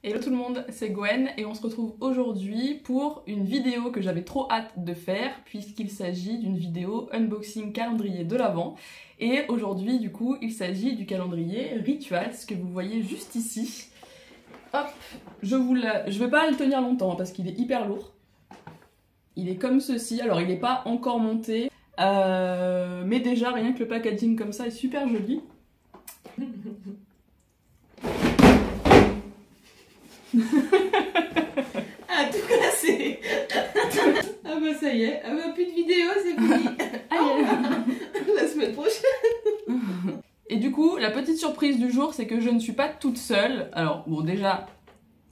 Hello tout le monde, c'est Gwen et on se retrouve aujourd'hui pour une vidéo que j'avais trop hâte de faire puisqu'il s'agit d'une vidéo unboxing calendrier de l'Avent. Et aujourd'hui du coup il s'agit du calendrier Rituals que vous voyez juste ici. Hop, je vais pas le tenir longtemps parce qu'il est hyper lourd. Il est comme ceci, alors il n'est pas encore monté, mais déjà rien que le packaging comme ça est super joli. Ah, tout cassé. Ah bah ça y est, ah bah plus de vidéo, c'est fini. La semaine prochaine. Et du coup, la petite surprise du jour, c'est que je ne suis pas toute seule. Alors bon, déjà,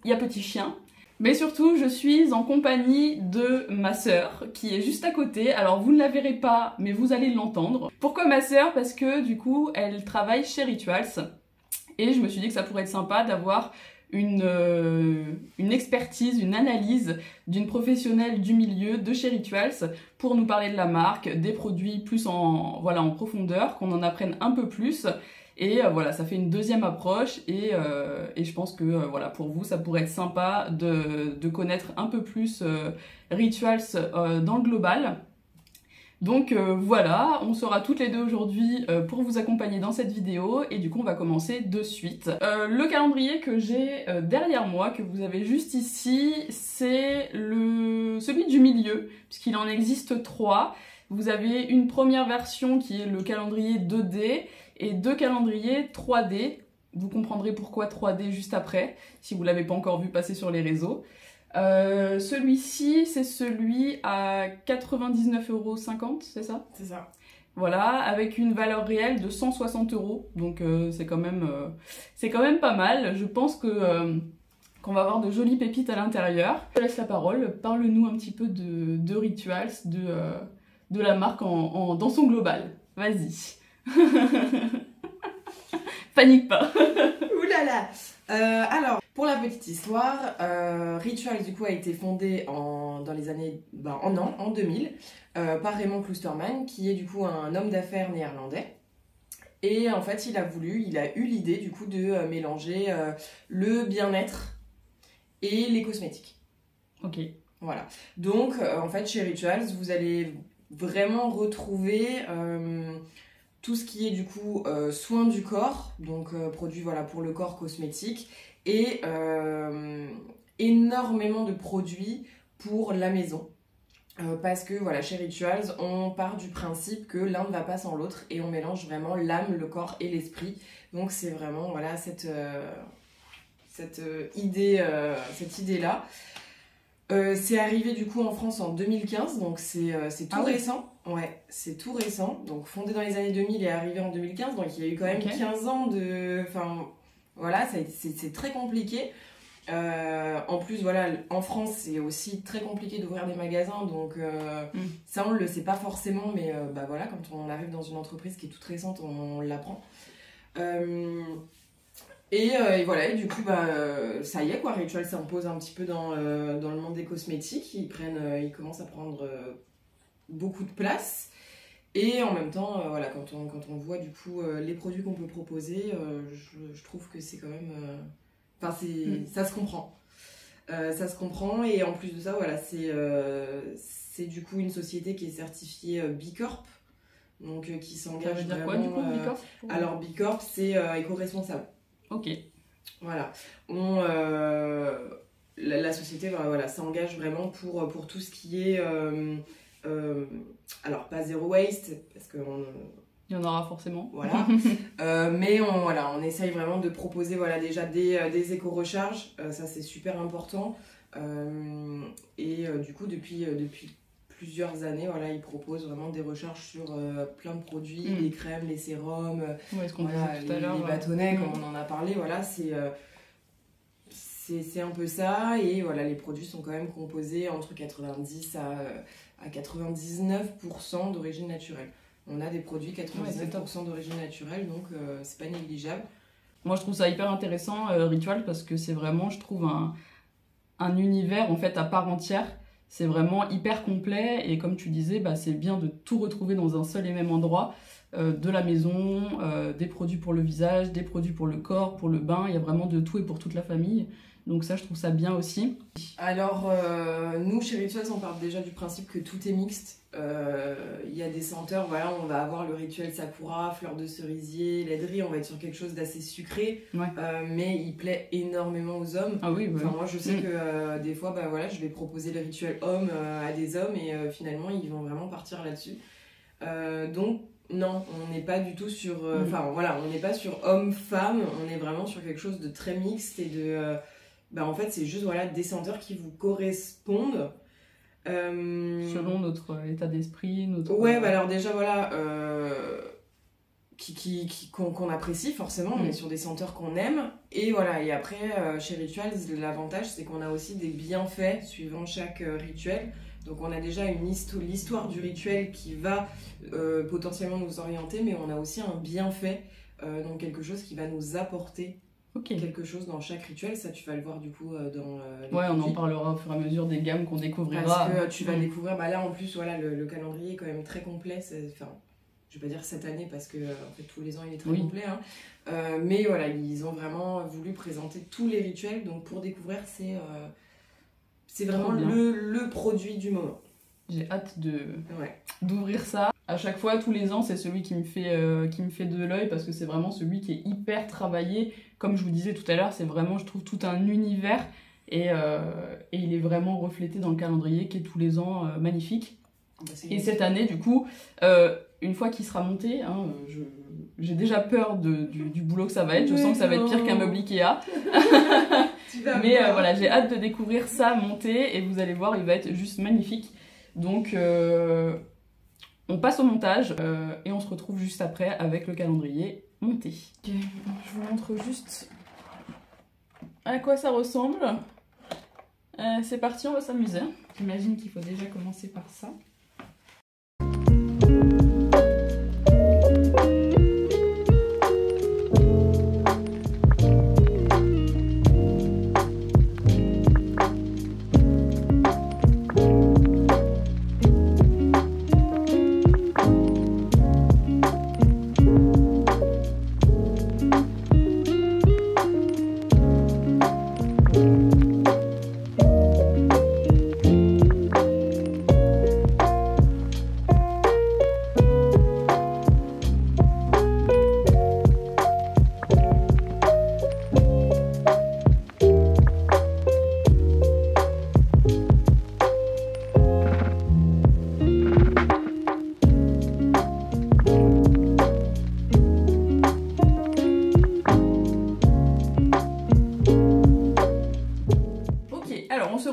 il y a petit chien. Mais surtout, je suis en compagnie de ma sœur, qui est juste à côté. Alors vous ne la verrez pas, mais vous allez l'entendre. Pourquoi ma sœur? Parce que du coup, elle travaille chez Rituals. Et je me suis dit que ça pourrait être sympa d'avoir une expertise, une analyse d'une professionnelle du milieu de chez Rituals pour nous parler de la marque, des produits plus en profondeur, qu'on en apprenne un peu plus. Et voilà, ça fait une deuxième approche et je pense que voilà, pour vous, ça pourrait être sympa de connaître un peu plus Rituals dans le global. Donc voilà, on sera toutes les deux aujourd'hui pour vous accompagner dans cette vidéo et du coup on va commencer de suite. Le calendrier que j'ai derrière moi, que vous avez juste ici, c'est celui du milieu, puisqu'il en existe 3. Vous avez une première version qui est le calendrier 2D et 2 calendriers 3D. Vous comprendrez pourquoi 3D juste après, si vous ne l'avez pas encore vu passer sur les réseaux. Celui-ci, c'est celui à 99,50 €, c'est ça? C'est ça. Voilà, avec une valeur réelle de 160 €, donc c'est quand même pas mal. Je pense que qu'on va avoir de jolies pépites à l'intérieur. Je te laisse la parole, parle-nous un petit peu de Rituals, de la marque dans son global. Vas-y. Panique pas. Ouh là là. Alors, pour la petite histoire, Rituals du coup a été fondé dans les années, en 2000, par Raymond Kloosterman, qui est du coup un homme d'affaires néerlandais. Et en fait, il a eu l'idée du coup de mélanger le bien-être et les cosmétiques. Ok. Voilà. Donc, en fait, chez Rituals, vous allez vraiment retrouver tout ce qui est du coup soins du corps, donc produits voilà, pour le corps cosmétique, et énormément de produits pour la maison. Parce que voilà, chez Rituals, on part du principe que l'un ne va pas sans l'autre et on mélange vraiment l'âme, le corps et l'esprit. Donc c'est vraiment voilà, cette idée-là. C'est arrivé du coup en France en 2015, donc c'est tout récent. Ouais, c'est tout récent. Donc fondé dans les années 2000 et arrivé en 2015, donc il y a eu quand même 15 ans de... Enfin, voilà, c'est très compliqué. En plus, voilà, en France, c'est aussi très compliqué d'ouvrir des magasins, donc ça, on le sait pas forcément, mais voilà, quand on arrive dans une entreprise qui est toute récente, on l'apprend. Et voilà, et du coup, ça y est, quoi, Rituals s'impose un petit peu dans le monde des cosmétiques. Ils commencent à prendre beaucoup de place. Et en même temps, voilà, quand on voit du coup les produits qu'on peut proposer, je trouve que c'est quand même... ça se comprend. Ça se comprend, et en plus de ça, voilà, c'est du coup une société qui est certifiée B Corp. Donc qui s'engage. Ça veut dire quoi du coup, B Corp? Alors B Corp, c'est éco-responsable. Ok. Voilà. La société voilà, s'engage vraiment pour tout ce qui est... alors, pas zéro waste, parce que... Il y en aura forcément. Voilà. Mais on essaye vraiment de proposer voilà, déjà des éco-recharges. Ça, c'est super important. Du coup, depuis plusieurs années, voilà, ils proposent vraiment des recharges sur plein de produits, les crèmes, les sérums, les bâtonnets, comme on en a parlé. Voilà, c'est un peu ça. Et voilà, les produits sont quand même composés entre 90 à 99% d'origine naturelle. On a des produits 99% d'origine naturelle, donc c'est pas négligeable. Moi, je trouve ça hyper intéressant, Rituals, parce que c'est vraiment, je trouve, un univers en fait à part entière. C'est vraiment hyper complet et comme tu disais, c'est bien de tout retrouver dans un seul et même endroit. De la maison, des produits pour le visage, des produits pour le corps, pour le bain. Il y a vraiment de tout et pour toute la famille. Donc ça, je trouve ça bien aussi. Alors, nous, chez Rituals, on part déjà du principe que tout est mixte. Il y a des senteurs, voilà, on va avoir le rituel Sakura, fleur de cerisier, laiderie, on va être sur quelque chose d'assez sucré, Ouais. Mais il plaît énormément aux hommes. Ah oui, Enfin, moi, je sais que des fois, bah, voilà, je vais proposer le rituel homme à des hommes et finalement, ils vont vraiment partir là-dessus. Donc, non, on n'est pas du tout sur... Enfin, voilà, on n'est pas sur homme-femme, on est vraiment sur quelque chose de très mixte et de... bah, en fait, c'est juste voilà, des senteurs qui vous correspondent. Selon notre état d'esprit, notre... Ouais, bah alors déjà, voilà, qu'on apprécie forcément, on est sur des senteurs qu'on aime. Et voilà, et après, chez Rituals, l'avantage, c'est qu'on a aussi des bienfaits suivant chaque rituel. Donc on a déjà l'histoire du rituel qui va potentiellement nous orienter, mais on a aussi un bienfait, donc quelque chose qui va nous apporter quelque chose dans chaque rituel. Ça, tu vas le voir du coup dans les ouais, on en produits. parlera au fur et à mesure des gammes qu'on découvrira. Parce que tu vas découvrir, bah là en plus, voilà, le calendrier est quand même très complet. Enfin, je vais pas dire cette année parce que en fait, tous les ans il est très complet. Hein. Mais voilà, ils ont vraiment voulu présenter tous les rituels. Donc pour découvrir, c'est vraiment le produit du moment. J'ai hâte d'ouvrir ça. À chaque fois, tous les ans, c'est celui qui me fait de l'œil parce que c'est vraiment celui qui est hyper travaillé. Comme je vous disais tout à l'heure, c'est vraiment, je trouve, tout un univers et il est vraiment reflété dans le calendrier qui est tous les ans magnifique. Et cette année, du coup, une fois qu'il sera monté, hein, j'ai déjà peur du boulot que ça va être. Je sens que ça va être pire qu'un meuble Ikea. Mais voilà, j'ai hâte de découvrir ça monter et vous allez voir, il va être juste magnifique. Donc, on passe au montage et on se retrouve juste après avec le calendrier monté. Okay, je vous montre juste à quoi ça ressemble. C'est parti, on va s'amuser. J'imagine qu'il faut déjà commencer par ça.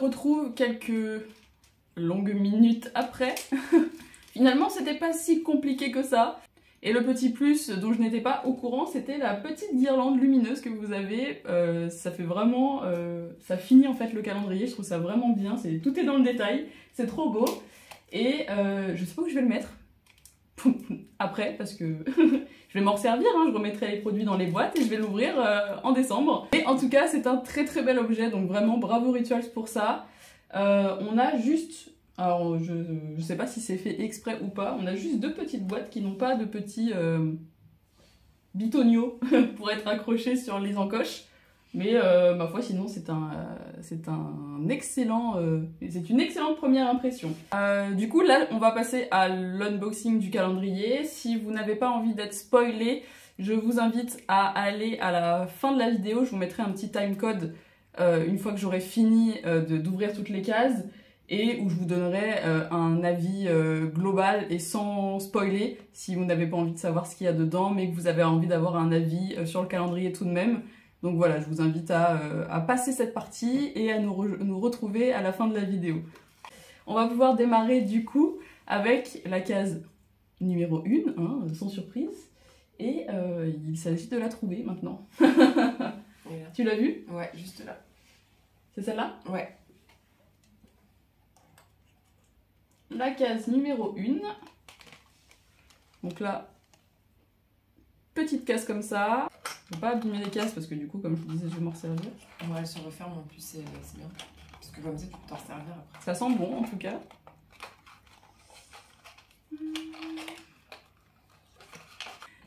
Retrouve quelques longues minutes après. Finalement, c'était pas si compliqué que ça. Et le petit plus dont je n'étais pas au courant, c'était la petite guirlande lumineuse que vous avez. Ça fait vraiment... ça finit en fait le calendrier, je trouve ça vraiment bien. Tout est dans le détail, c'est trop beau. Et je sais pas où je vais le mettre après, parce que je vais m'en resservir, hein. Je remettrai les produits dans les boîtes et je vais l'ouvrir en décembre. Et en tout cas, c'est un très très bel objet, donc vraiment bravo Rituals pour ça. On a juste... Alors, je sais pas si c'est fait exprès ou pas, on a juste deux petites boîtes qui n'ont pas de petits bitonio pour être accrochés sur les encoches. Mais ma foi, sinon, c'est une excellente première impression. Du coup, là, on va passer à l'unboxing du calendrier. Si vous n'avez pas envie d'être spoilé, je vous invite à aller à la fin de la vidéo. Je vous mettrai un petit timecode une fois que j'aurai fini d'ouvrir toutes les cases et où je vous donnerai un avis global et sans spoiler si vous n'avez pas envie de savoir ce qu'il y a dedans, mais que vous avez envie d'avoir un avis sur le calendrier tout de même. Donc voilà, je vous invite à passer cette partie et à nous retrouver à la fin de la vidéo. On va pouvoir démarrer du coup avec la case numéro 1, hein, sans surprise. Et il s'agit de la trouver maintenant. Tu l'as vue? Ouais, juste là. C'est celle-là? Ouais. La case numéro 1. Donc là, petite case comme ça. Je ne vais pas abîmer les cases parce que du coup, comme je vous disais, je vais m'en servir. Ouais, elle se referme en plus, c'est bien. Parce que comme ça, tu peux t'en servir après. Ça sent bon en tout cas.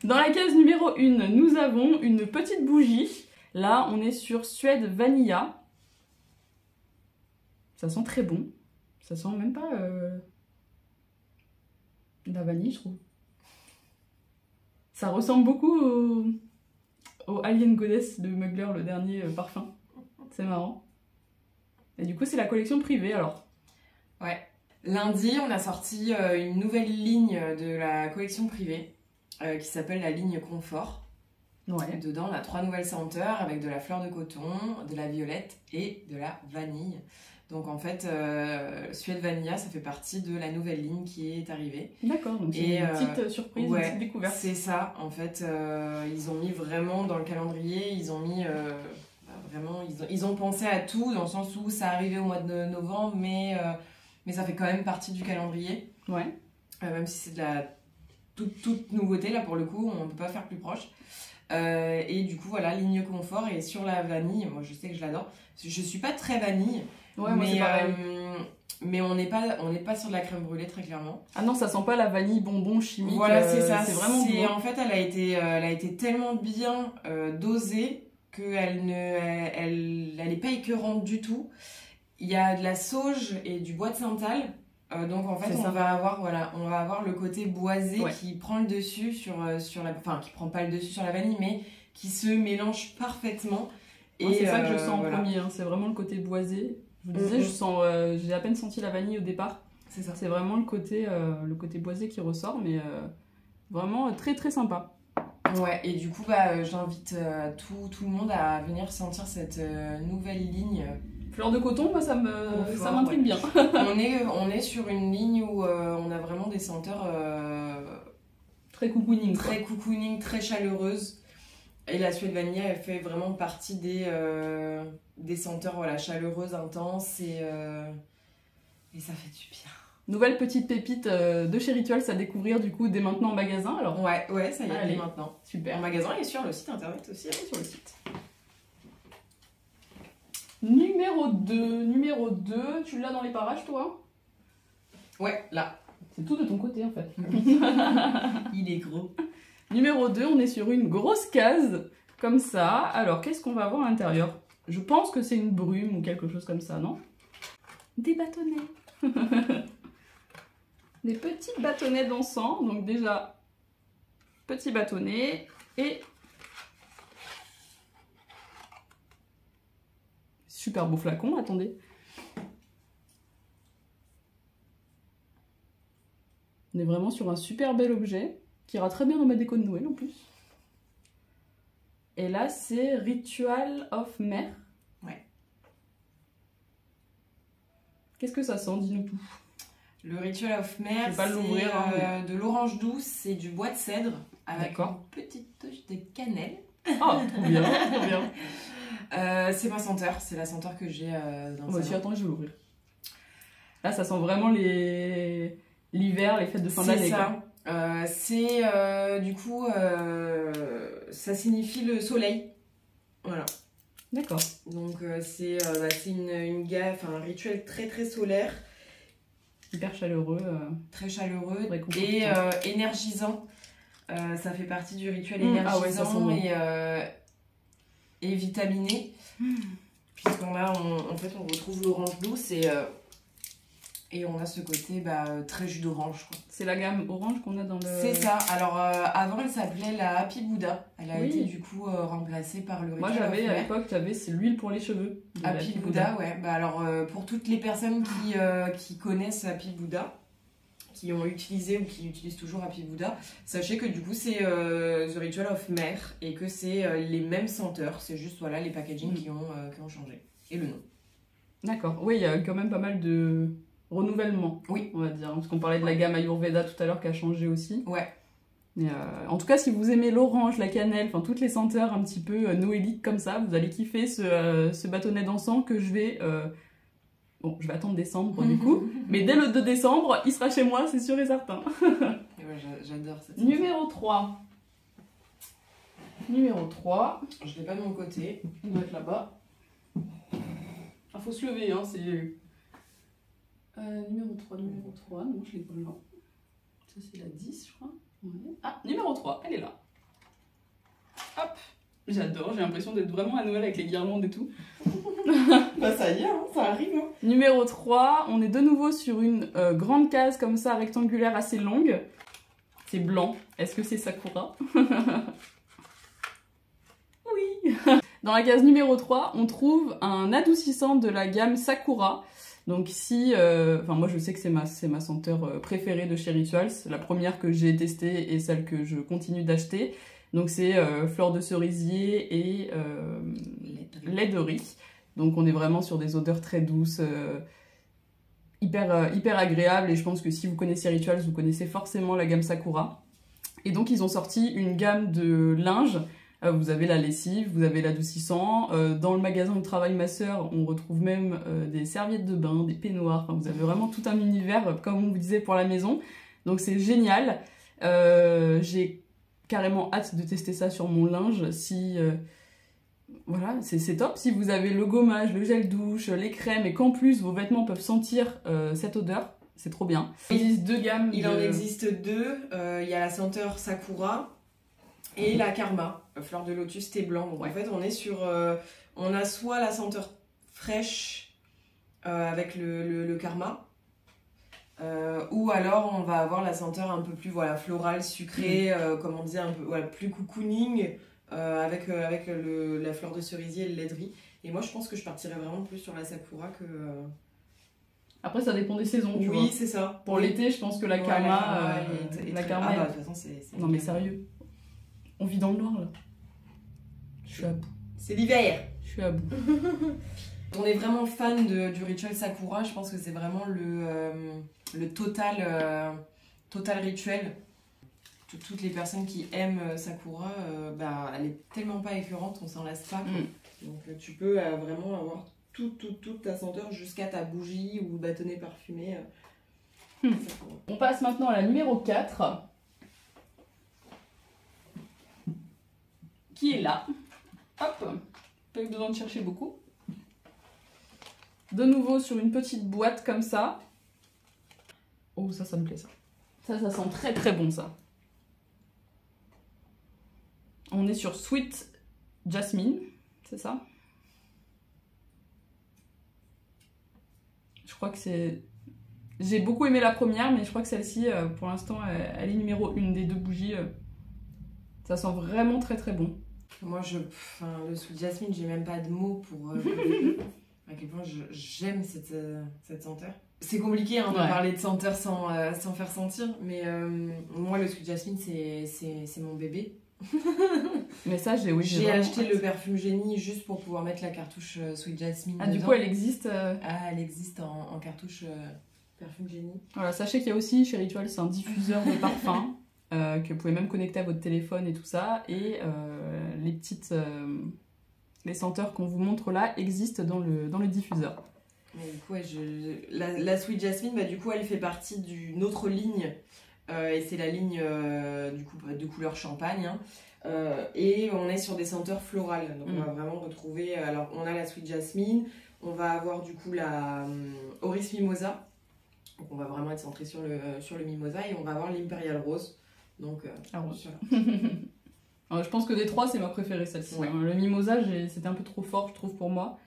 Dans la case numéro 1, nous avons une petite bougie. Là, on est sur Suède Vanilla. Ça sent très bon. Ça sent même pas la vanille, je trouve. Ça ressemble beaucoup au Alien Goddess de Mugler, le dernier parfum. C'est marrant. Et du coup, c'est la collection privée, alors. Ouais. Lundi, on a sorti une nouvelle ligne de la collection privée qui s'appelle la ligne Confort. Ouais. Dedans, on a 3 nouvelles senteurs avec de la fleur de coton, de la violette et de la vanille. Donc en fait, Suède Vanilla, ça fait partie de la nouvelle ligne qui est arrivée. D'accord, donc c'est une petite surprise, ouais, une petite découverte. C'est ça, en fait, ils ont mis vraiment dans le calendrier, ils ont mis vraiment, ils ont pensé à tout, dans le sens où ça arrivait au mois de novembre, mais ça fait quand même partie du calendrier. Ouais. Même si c'est de la toute nouveauté, là pour le coup, on ne peut pas faire plus proche. Et du coup, voilà, ligne confort. Et sur la vanille, moi je sais que je l'adore. Je suis pas très vanille, Ouais, moi c'est pareil. Mais on n'est pas sur de la crème brûlée, très clairement. Ah non, ça sent pas la vanille bonbon chimique. Voilà, c'est ça. C'est vraiment bon. En fait, elle a été tellement bien dosée qu'elle n'est pas écœurante du tout. Il y a de la sauge et du bois de santal. Donc en fait, on va avoir le côté boisé qui prend le dessus sur la... Enfin, qui prend pas le dessus sur la vanille, mais qui se mélange parfaitement. Et c'est ça que je sens en premier, hein. C'est vraiment le côté boisé. Je vous disais, j'ai à peine senti la vanille au départ. C'est ça. C'est vraiment le côté boisé qui ressort, mais vraiment très très sympa. Ouais, et du coup, j'invite tout le monde à venir sentir cette nouvelle ligne. Fleur de coton, moi ça m'intrigue bien. On est sur une ligne où on a vraiment des senteurs très cocooning. Très cocooning, très chaleureuses. Et la Suède Vanilla, elle fait vraiment partie des senteurs chaleureuses, intenses et ça fait du bien. Nouvelle petite pépite de chez Rituals à découvrir du coup dès maintenant en magasin. Alors. Ouais, ça y est, dès maintenant. Super. En magasin et sur le site internet aussi, allez sur le site. Numéro 2, tu l'as dans les parages toi? Ouais, là. C'est tout de ton côté en fait. Il est gros. Numéro 2, on est sur une grosse case, comme ça. Alors, qu'est-ce qu'on va avoir à l'intérieur? Je pense que c'est une brume ou quelque chose comme ça, non? Des bâtonnets. Des petits bâtonnets d'encens. Donc déjà, petits bâtonnets et... Super beau flacon, attendez. On est vraiment sur un super bel objet. Qui ira très bien dans ma déco de Noël en plus. Et là, c'est Ritual of Mer. Ouais. Qu'est-ce que ça sent? Dis-nous tout. Le Ritual of Mer, c'est de l'orange douce et du bois de cèdre avec une petite touche de cannelle. Oh, trop bien, trop bien. C'est ma senteur, c'est la senteur que j'ai dans le salon. Attends, je vais l'ouvrir. Là, ça sent vraiment l'hiver, les fêtes de fin d'année. C'est ça. Du coup, ça signifie le soleil. Voilà. D'accord. Donc, c'est un rituel très très solaire. Hyper chaleureux. Très chaleureux et énergisant. Ça fait partie du rituel énergisant et vitaminé. Puisqu'on a, en fait, on retrouve l'orange douce et on a ce côté très jus d'orange. C'est la gamme orange qu'on a dans le... C'est ça. Alors, avant, elle s'appelait la Happy Buddha. Elle a été du coup remplacée par le Ritual of Mer. Moi, j'avais à l'époque, c'est l'huile pour les cheveux. Happy Buddha, ouais. Alors, pour toutes les personnes qui connaissent Happy Buddha, qui ont utilisé ou qui utilisent toujours Happy Buddha, sachez que du coup, c'est The Ritual of Mer et que c'est les mêmes senteurs. C'est juste les packaging qui ont changé. Et le nom. D'accord. Oui, il y a quand même pas mal de... renouvellement, oui, on va dire, parce qu'on parlait de la gamme Ayurveda tout à l'heure qui a changé aussi. Ouais. Mais en tout cas, si vous aimez l'orange, la cannelle, enfin toutes les senteurs un petit peu noéliques comme ça, vous allez kiffer ce bâtonnet d'encens que je vais attendre décembre du coup, mais dès le 2 décembre, il sera chez moi, c'est sûr et certain. J'adore cette Numéro 3. Numéro 3. Je l'ai pas de mon côté. Il doit être là-bas. Ah, faut se lever, hein, c'est... numéro 3, non, je l'ai pas là. Ça, c'est la 10, je crois. Ouais. Ah, numéro 3, elle est là. Hop, j'adore, j'ai l'impression d'être vraiment à Noël avec les guirlandes et tout. Bah ça y est, hein, ça arrive. Hein. Numéro 3, on est de nouveau sur une grande case comme ça, rectangulaire assez longue. C'est blanc. Est-ce que c'est Sakura? Oui. Dans la case numéro 3, on trouve un adoucissant de la gamme Sakura. Donc si, enfin moi je sais que c'est ma senteur préférée de chez Rituals, la première que j'ai testée et celle que je continue d'acheter. Donc c'est fleur de cerisier et lait de riz. Donc on est vraiment sur des odeurs très douces, hyper agréables, et je pense que si vous connaissez Rituals, vous connaissez forcément la gamme Sakura. Et donc ils ont sorti une gamme de linge. Vous avez la lessive, vous avez l'adoucissant. Dans le magasin où travaille ma sœur, on retrouve même des serviettes de bain, des peignoirs. Enfin, vous avez vraiment tout un univers, comme on vous disait, pour la maison. Donc c'est génial. J'ai carrément hâte de tester ça sur mon linge. Si voilà, c'est top. Si vous avez le gommage, le gel douche, les crèmes, et qu'en plus vos vêtements peuvent sentir cette odeur, c'est trop bien. Il existe deux gammes. Il en existe deux. Il y a la senteur Sakura et la Karma, fleur de lotus thé blanc. Donc en fait, on est sur, on a soit la senteur fraîche avec le Karma, ou alors on va avoir la senteur un peu plus florale, sucrée, comme on disait, un peu plus cocooning, avec la fleur de cerisier et le lait de riz. Et moi, je pense que je partirais vraiment plus sur la Sakura que... Après, ça dépend des saisons, tu vois. Oui, c'est ça. Pour l'été, je pense que la Karma... la Karma, de toute façon, c'est non mais sérieux. On vit dans le noir, là. Je suis à bout. C'est l'hiver. Je suis à bout. On est vraiment fan du rituel Sakura. Je pense que c'est vraiment le total rituel. Toutes les personnes qui aiment Sakura, elle est tellement pas écœurante, on s'en lasse pas. Donc tu peux vraiment avoir toute ta senteur jusqu'à ta bougie ou bâtonnet parfumé. On passe maintenant à la numéro 4. Qui est là. Hop, pas eu besoin de chercher beaucoup. De nouveau sur une petite boîte comme ça. Oh, ça me plaît ça. Ça sent très très bon ça. On est sur Sweet Jasmine, c'est ça? Je crois que c'est... J'ai beaucoup aimé la première, mais je crois que celle-ci, pour l'instant, elle est numéro 1 des deux bougies. Ça sent vraiment très très bon. Moi, le Sweet Jasmine, j'ai même pas de mots pour à quel point j'aime cette senteur. C'est compliqué de parler de senteur sans faire sentir, mais moi, le Sweet Jasmine, c'est mon bébé. Mais ça, j'ai acheté le Perfume Génie juste pour pouvoir mettre la cartouche Sweet Jasmine. Ah, dedans. Du coup, elle existe elle existe en cartouche Perfume Génie. Voilà, sachez qu'il y a aussi chez Rituals un diffuseur de parfum. Que vous pouvez même connecter à votre téléphone et tout ça, et les senteurs qu'on vous montre là existent dans le diffuseur. Mais du coup, la Sweet Jasmine, du coup, elle fait partie d'une autre ligne, et c'est la ligne du coup de couleur champagne, et on est sur des senteurs florales, donc on va vraiment retrouver, alors on a la Sweet Jasmine, on va avoir du coup la Oris Mimosa, donc on va vraiment être centré sur le Mimosa, et on va avoir l'Imperial Rose. Donc, alors, je pense que des trois, c'est ma préférée celle-ci. Ouais. Le Mimosa, c'était un peu trop fort, je trouve, pour moi.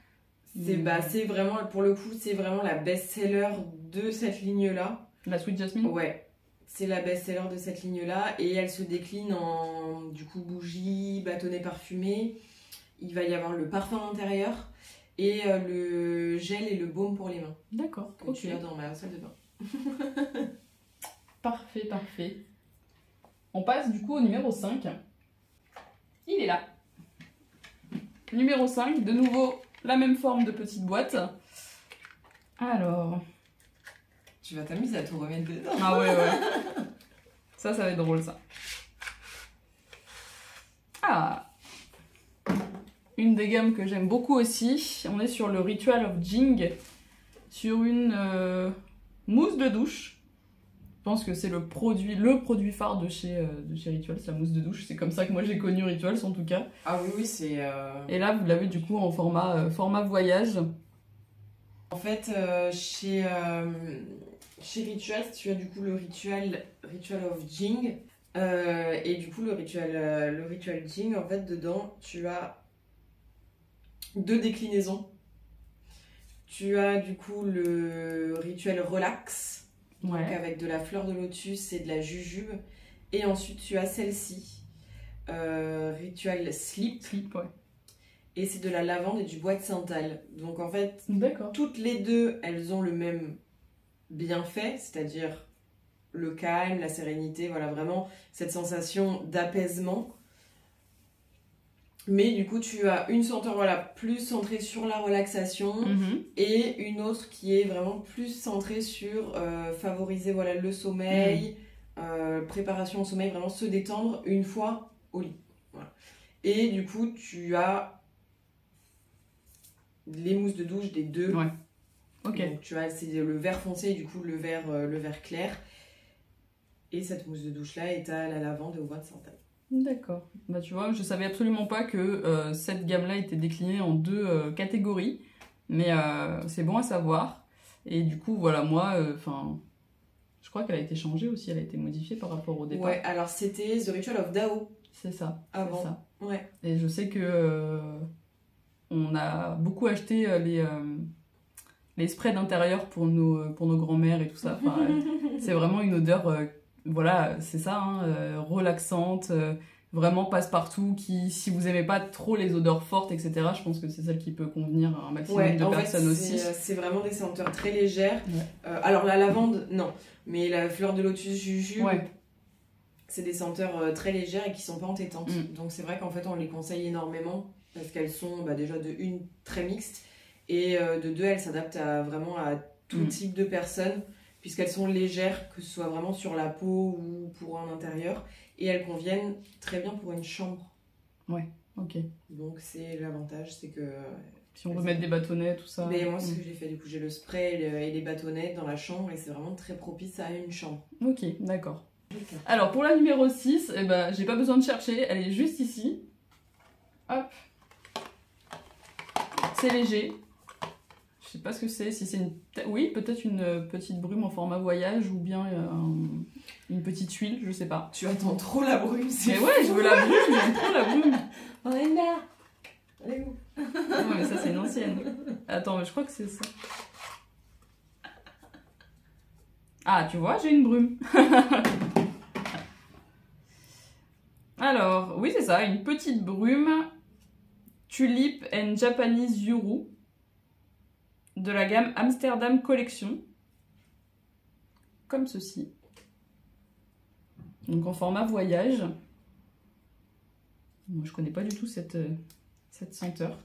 C'est vraiment, pour le coup, c'est vraiment la best-seller de cette ligne-là. La Sweet Jasmine? Ouais, c'est la best-seller de cette ligne-là. Et elle se décline en, du coup, bougie, bâtonnet parfumé. Il va y avoir le parfum intérieur et le gel et le baume pour les mains. D'accord, que tu as dans ma salle de bain. Parfait. On passe du coup au numéro 5. Il est là. Numéro 5, de nouveau la même forme de petite boîte. Alors... Tu vas t'amuser à tout remettre dedans. Ah ouais. Ça va être drôle ça. Ah, une des gammes que j'aime beaucoup aussi. On est sur le Ritual of Jing. Sur une mousse de douche. Je pense que c'est le produit phare de chez Rituals, la mousse de douche. C'est comme ça que moi j'ai connu Rituals en tout cas. Ah oui, c'est... Et là, vous l'avez du coup en format voyage. En fait, chez Rituals, tu as du coup le Ritual of Jing. Et du coup, le Ritual Jing, en fait, dedans, tu as 2 déclinaisons. Tu as du coup le rituel relax, donc Ouais. avec de la fleur de lotus et de la jujube. Et ensuite tu as celle-ci, rituel sleep, Slip, ouais. et c'est de la lavande et du bois de santal. Donc en fait, D'accord. toutes les deux, elles ont le même bienfait, c'est-à-dire le calme, la sérénité, voilà vraiment cette sensation d'apaisement. Mais du coup, tu as une senteur voilà, plus centrée sur la relaxation et une autre qui est vraiment plus centrée sur favoriser voilà, le sommeil, préparation au sommeil, vraiment se détendre une fois au lit. Voilà. Et du coup, tu as les mousses de douche des deux. Ouais. Ok. Donc tu as c'est le vert foncé et du coup le vert clair. Et cette mousse de douche là est à la lavande et au bois de santal. D'accord. Bah tu vois, je savais absolument pas que cette gamme-là était déclinée en deux catégories, mais c'est bon à savoir. Et du coup, voilà, moi, enfin, je crois qu'elle a été changée aussi, elle a été modifiée par rapport au départ. Ouais, alors c'était The Ritual of Dao C'est ça. avant. C'est ça. Ouais. Et je sais que on a beaucoup acheté les sprays d'intérieur pour nos grands-mères et tout ça. Enfin, c'est vraiment une odeur, voilà, c'est ça, hein, relaxante, vraiment passe-partout, qui, si vous aimez pas trop les odeurs fortes, etc., je pense que c'est celle qui peut convenir à un maximum de en personnes fait, aussi. c'est vraiment des senteurs très légères. Ouais. Alors la lavande, non. Mais la fleur de lotus jujube, Ouais. c'est des senteurs très légères et qui sont pas entêtantes. Donc c'est vrai qu'en fait on les conseille énormément parce qu'elles sont déjà de une très mixtes et de deux elles s'adaptent vraiment à tout type de personnes puisqu'elles sont légères, que ce soit vraiment sur la peau ou pour un intérieur, et elles conviennent très bien pour une chambre. Ouais, ok. Donc c'est l'avantage, c'est que... Si on veut mettre des bâtonnets, tout ça. Mais moi, c'est ce que j'ai fait, du coup, j'ai le spray et les bâtonnets dans la chambre, et c'est vraiment très propice à une chambre. Ok, d'accord. Alors, pour la numéro 6, eh ben, j'ai pas besoin de chercher, elle est juste ici. Hop. C'est léger. Je sais pas ce que c'est, si c'est une... Oui, peut-être une petite brume en format voyage ou bien une petite huile, je sais pas. Tu attends trop la brume, c'est Mais ouais, je veux la brume, j'aime trop la brume. Oh, elle est là. Elle est où? Non, mais ça, c'est une ancienne. Attends, mais je crois que c'est ça. Ah, tu vois, j'ai une brume. Alors, oui, c'est ça, une petite brume Tulip and Japanese Yuru de la gamme Amsterdam Collection. Comme ceci. Donc en format voyage. Moi, je connais pas du tout cette senteur.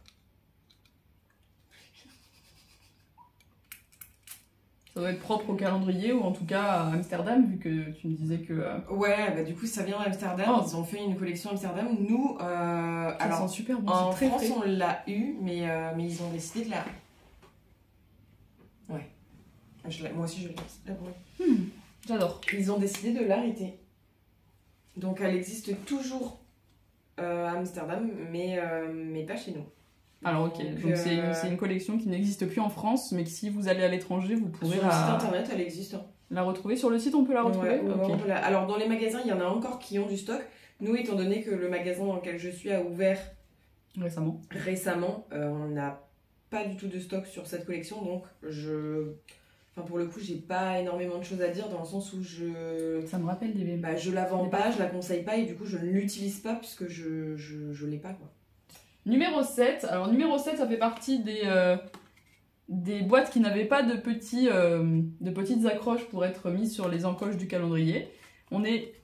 Ça doit être propre au calendrier ou en tout cas à Amsterdam, vu que tu me disais que... Ouais, bah du coup ça vient d'Amsterdam, ils ont fait une collection Amsterdam. Nous, ça alors sent super bon, en c'est très France frais. on l'a eu, mais ils ont décidé de la... Ouais. Moi aussi je l'ai. J'adore. Ils ont décidé de l'arrêter. Donc elle existe toujours à Amsterdam, mais pas chez nous. Alors ok, donc c'est une collection qui n'existe plus en France, mais que si vous allez à l'étranger, vous pourrez sur le site internet, elle existe. la retrouver. Sur le site, on peut la retrouver. Ouais, Ok. on peut alors dans les magasins, il y en a encore qui ont du stock. Nous, étant donné que le magasin dans lequel je suis a ouvert récemment, on n'a pas du tout de stock sur cette collection, donc pour le coup, j'ai pas énormément de choses à dire dans le sens où Ça me rappelle des bébés. je la vends pas, je la conseille pas et du coup je ne l'utilise pas puisque je l'ai pas quoi. Numéro 7. Alors numéro 7, ça fait partie des boîtes qui n'avaient pas de petites accroches pour être mises sur les encoches du calendrier. On est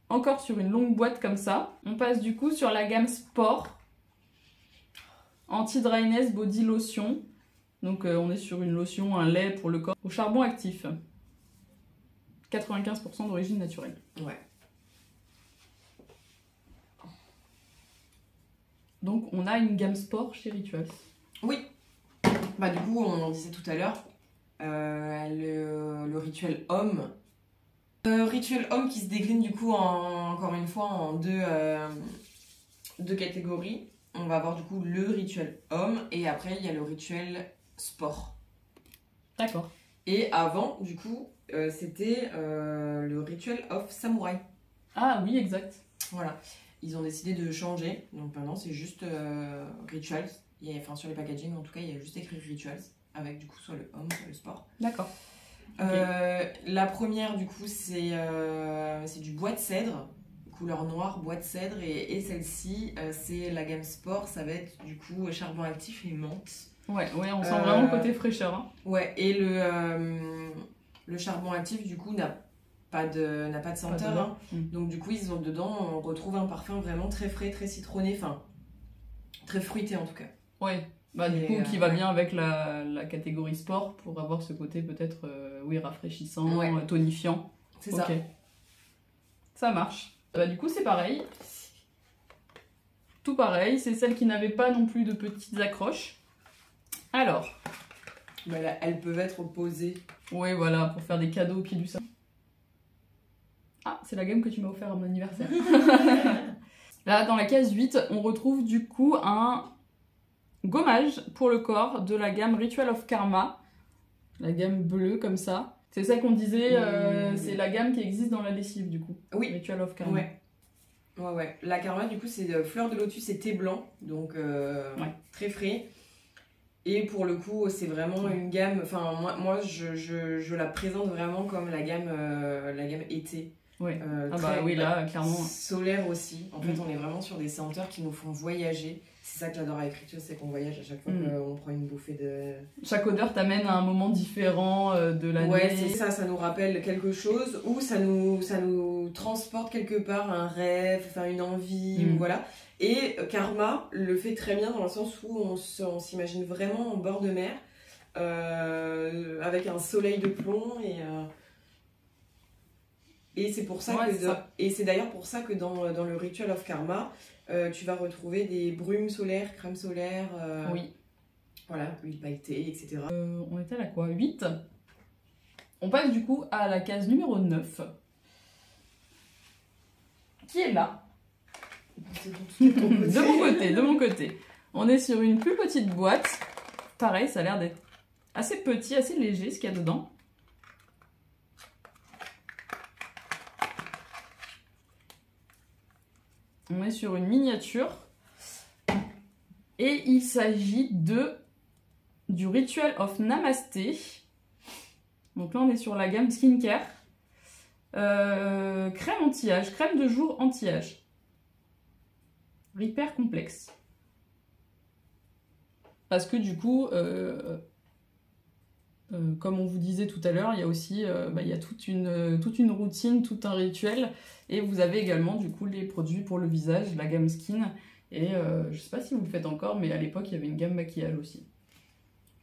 encore sur une longue boîte comme ça. On passe du coup sur la gamme Sport. Anti-dryness body lotion. Donc on est sur une lotion, un lait pour le corps au charbon actif. 95% d'origine naturelle. Ouais. Donc on a une gamme sport chez Rituals. Oui. Bah du coup, on en disait tout à l'heure, le rituel homme. Rituel homme qui se décline du coup encore une fois en deux catégories. On va avoir du coup le rituel homme et après il y a le rituel sport. D'accord. Et avant, du coup, c'était le rituel of samouraï. Ah oui, exact. Voilà. Ils ont décidé de changer. Donc maintenant, c'est juste rituals. Sur les packaging, en tout cas, il y a juste écrit rituals. avec du coup soit le homme, soit le sport. D'accord. La première du coup c'est du bois de cèdre, couleur noire, bois de cèdre, et celle-ci c'est la gamme sport, ça va être du coup charbon actif et menthe. Ouais, on sent vraiment le côté fraîcheur. Hein. Ouais, et le charbon actif du coup n'a pas de senteur, hein. Donc du coup ils ont dedans, on retrouve un parfum vraiment très frais, très citronné, enfin très fruité en tout cas. Ouais. Bah, du coup, qui va bien avec la catégorie sport pour avoir ce côté peut-être rafraîchissant, tonifiant. C'est ça. Ça marche. Bah, du coup, c'est pareil. Tout pareil, c'est celle qui n'avait pas non plus de petites accroches. Alors. Bah, là, elles peuvent être posées. Oui, voilà, pour faire des cadeaux au pied du sapin. Ah, c'est la gamme que tu m'as offert à mon anniversaire. Là, dans la case 8, on retrouve du coup un gommage pour le corps de la gamme Ritual of Karma, la gamme bleue comme ça. C'est ça qu'on disait, c'est la gamme qui existe dans la lessive du coup. Oui. Ritual of Karma. Ouais. La Karma du coup c'est fleur de lotus et thé blanc, donc très frais. Et pour le coup c'est vraiment une gamme, enfin moi je la présente vraiment comme la gamme été. Oui. Oui là clairement. Solaire aussi. En fait on est vraiment sur des senteurs qui nous font voyager. C'est ça que j'adore avec Ritual, c'est qu'on voyage à chaque fois qu'on prend une bouffée de... Chaque odeur t'amène à un moment différent de l'année. Ouais, c'est ça, ça nous rappelle quelque chose, ou ça nous transporte quelque part, un rêve, enfin une envie, ou voilà. Et Karma le fait très bien dans le sens où on s'imagine vraiment en bord de mer, avec un soleil de plomb, et c'est pour ça et c'est d'ailleurs pour ça que dans le Ritual of Karma, tu vas retrouver des brumes solaires, crème solaire, voilà, huile pailletée, etc. On était à quoi 8. On passe du coup à la case numéro 9. Qui est là. De mon côté. On est sur une plus petite boîte. Pareil, ça a l'air d'être assez petit, assez léger ce qu'il y a dedans. On est sur une miniature et il s'agit du Ritual of Namasté. Donc là on est sur la gamme skincare. Crème anti-âge, crème de jour anti-âge. Hyper complexe. Parce que du coup, comme on vous disait tout à l'heure, il y a aussi il y a toute une routine, tout un rituel. Et vous avez également du coup les produits pour le visage, la gamme skin. Et je sais pas si vous le faites encore, mais à l'époque il y avait une gamme maquillage aussi.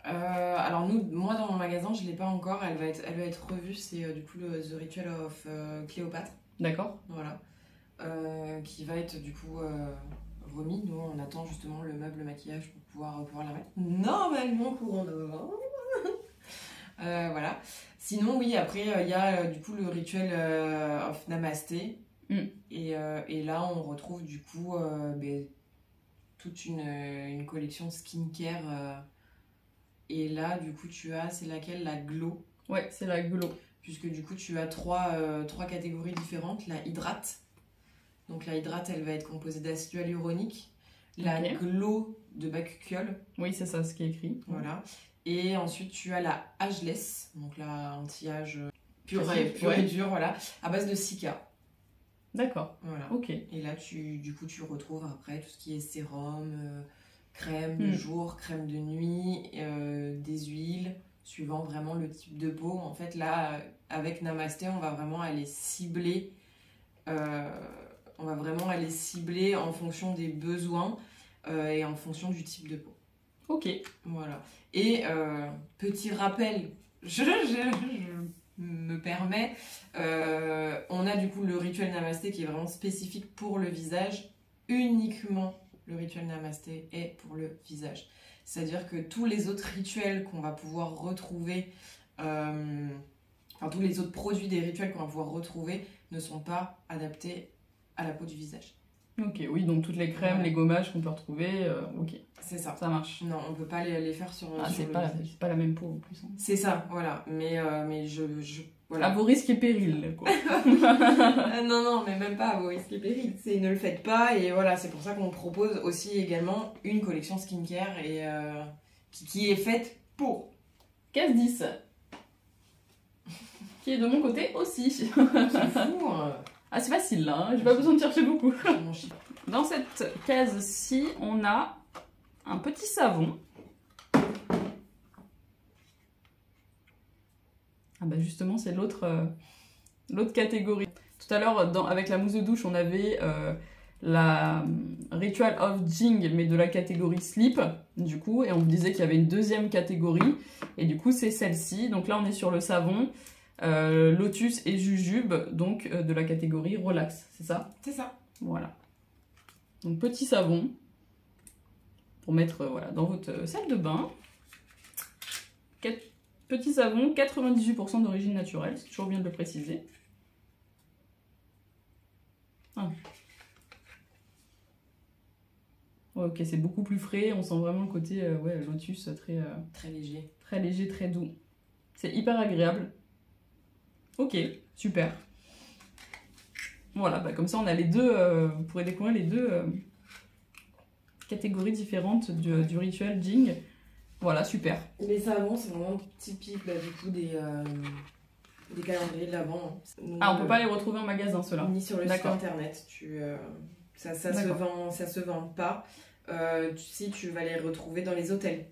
Alors moi dans mon magasin je l'ai pas encore, elle va être revue, c'est du coup The Ritual of Cléopâtre. D'accord. Voilà. Qui va être du coup remis. Nous on attend justement le meuble maquillage pour pouvoir la mettre. Normalement courant novembre. Voilà. Sinon oui, après il y a du coup le Ritual of Namasté. Et là on retrouve du coup toute une collection skincare. Et là, du coup, c'est laquelle? La Glow. Ouais, c'est la Glow. Puisque du coup, tu as trois catégories différentes. La Hydrate. Donc la Hydrate, elle va être composée d'acide hyaluronique. La Glow de Bakuchiol. Oui, c'est ça, ce qui est écrit. Voilà. Et ensuite, tu as la Ageless. Donc la anti-âge pure et dure, voilà. À base de Cica. D'accord. Voilà. Ok. Et là, du coup, tu retrouves après tout ce qui est sérum... crème de jour, crème de nuit, des huiles, suivant vraiment le type de peau. En fait, là, avec Namasté, on va vraiment aller cibler. On va vraiment aller cibler en fonction des besoins et en fonction du type de peau. Ok. Voilà. Et petit rappel, je me permets, on a du coup le rituel Namasté qui est vraiment spécifique pour le visage, uniquement. Le rituel Namasté est pour le visage. C'est-à-dire que tous les autres rituels qu'on va pouvoir retrouver, tous les autres produits des rituels qu'on va pouvoir retrouver ne sont pas adaptés à la peau du visage. Ok, oui, donc toutes les crèmes, les gommages qu'on peut retrouver, ok. C'est ça. Ça marche. Non, on peut pas les faire sur c'est pas la même peau en plus. Hein. C'est ça, voilà. Mais voilà. À vos risques et périls, quoi. Non, mais même pas à vos risques et périls. Ne le faites pas, et voilà, c'est pour ça qu'on propose aussi également une collection skincare et qui est faite pour. Case 10. Qui est de mon côté aussi. C'est fou, hein. Ah, c'est facile là, hein, j'ai pas besoin de chercher beaucoup. Mon chien. Dans cette case-ci, on a un petit savon. Ah bah justement, c'est l'autre catégorie. Tout à l'heure, avec la mousse de douche, on avait la Ritual of Jing, mais de la catégorie Sleep, du coup, et on vous disait qu'il y avait une deuxième catégorie, et du coup, c'est celle-ci. Donc là, on est sur le savon Lotus et Jujube, donc de la catégorie Relax, c'est ça? C'est ça. Voilà. Donc petit savon pour mettre voilà, dans votre salle de bain. Petit savon, 98% d'origine naturelle, c'est toujours bien de le préciser. Ah. Ouais, ok, c'est beaucoup plus frais, on sent vraiment le côté ouais, lotus Très léger. très léger, très doux. C'est hyper agréable. Ok, super. Voilà, bah comme ça on a les deux, vous pourrez découvrir les deux catégories différentes du rituel Jing. Voilà, super. Les savons, c'est vraiment typique là, du coup des calendriers de l'Avent. Ah, on peut pas les retrouver en magasin, ceux-là. Ni sur le site D'accord. internet. Ça se vend pas. Si tu vas les retrouver dans les hôtels.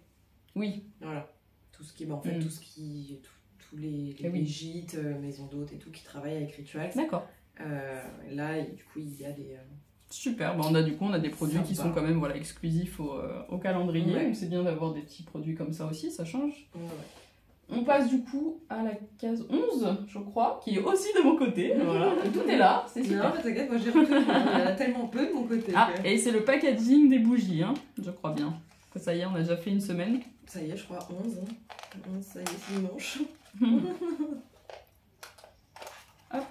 Oui. Voilà. Tout ce qui, en fait, tous les oui. gîtes, maisons d'hôtes et tout qui travaillent avec Rituals. D'accord. Là, du coup, il y a des. Super, bon, on a des produits qui sont quand même voilà, exclusifs au calendrier, Ouais. donc c'est bien d'avoir des petits produits comme ça aussi, ça change. Ouais. On passe du coup à la case 11, je crois, qui est aussi de mon côté. Voilà. Tout est là, c'est Non, super. mais t'inquiète, moi j'ai retenu. Il y en a tellement peu de mon côté. Ah, que- et c'est le packaging des bougies, hein, je crois bien. Que ça y est, on a déjà fait une semaine. Ça y est, je crois 11. Hein. 11, ça y est, c'est dimanche. Hop.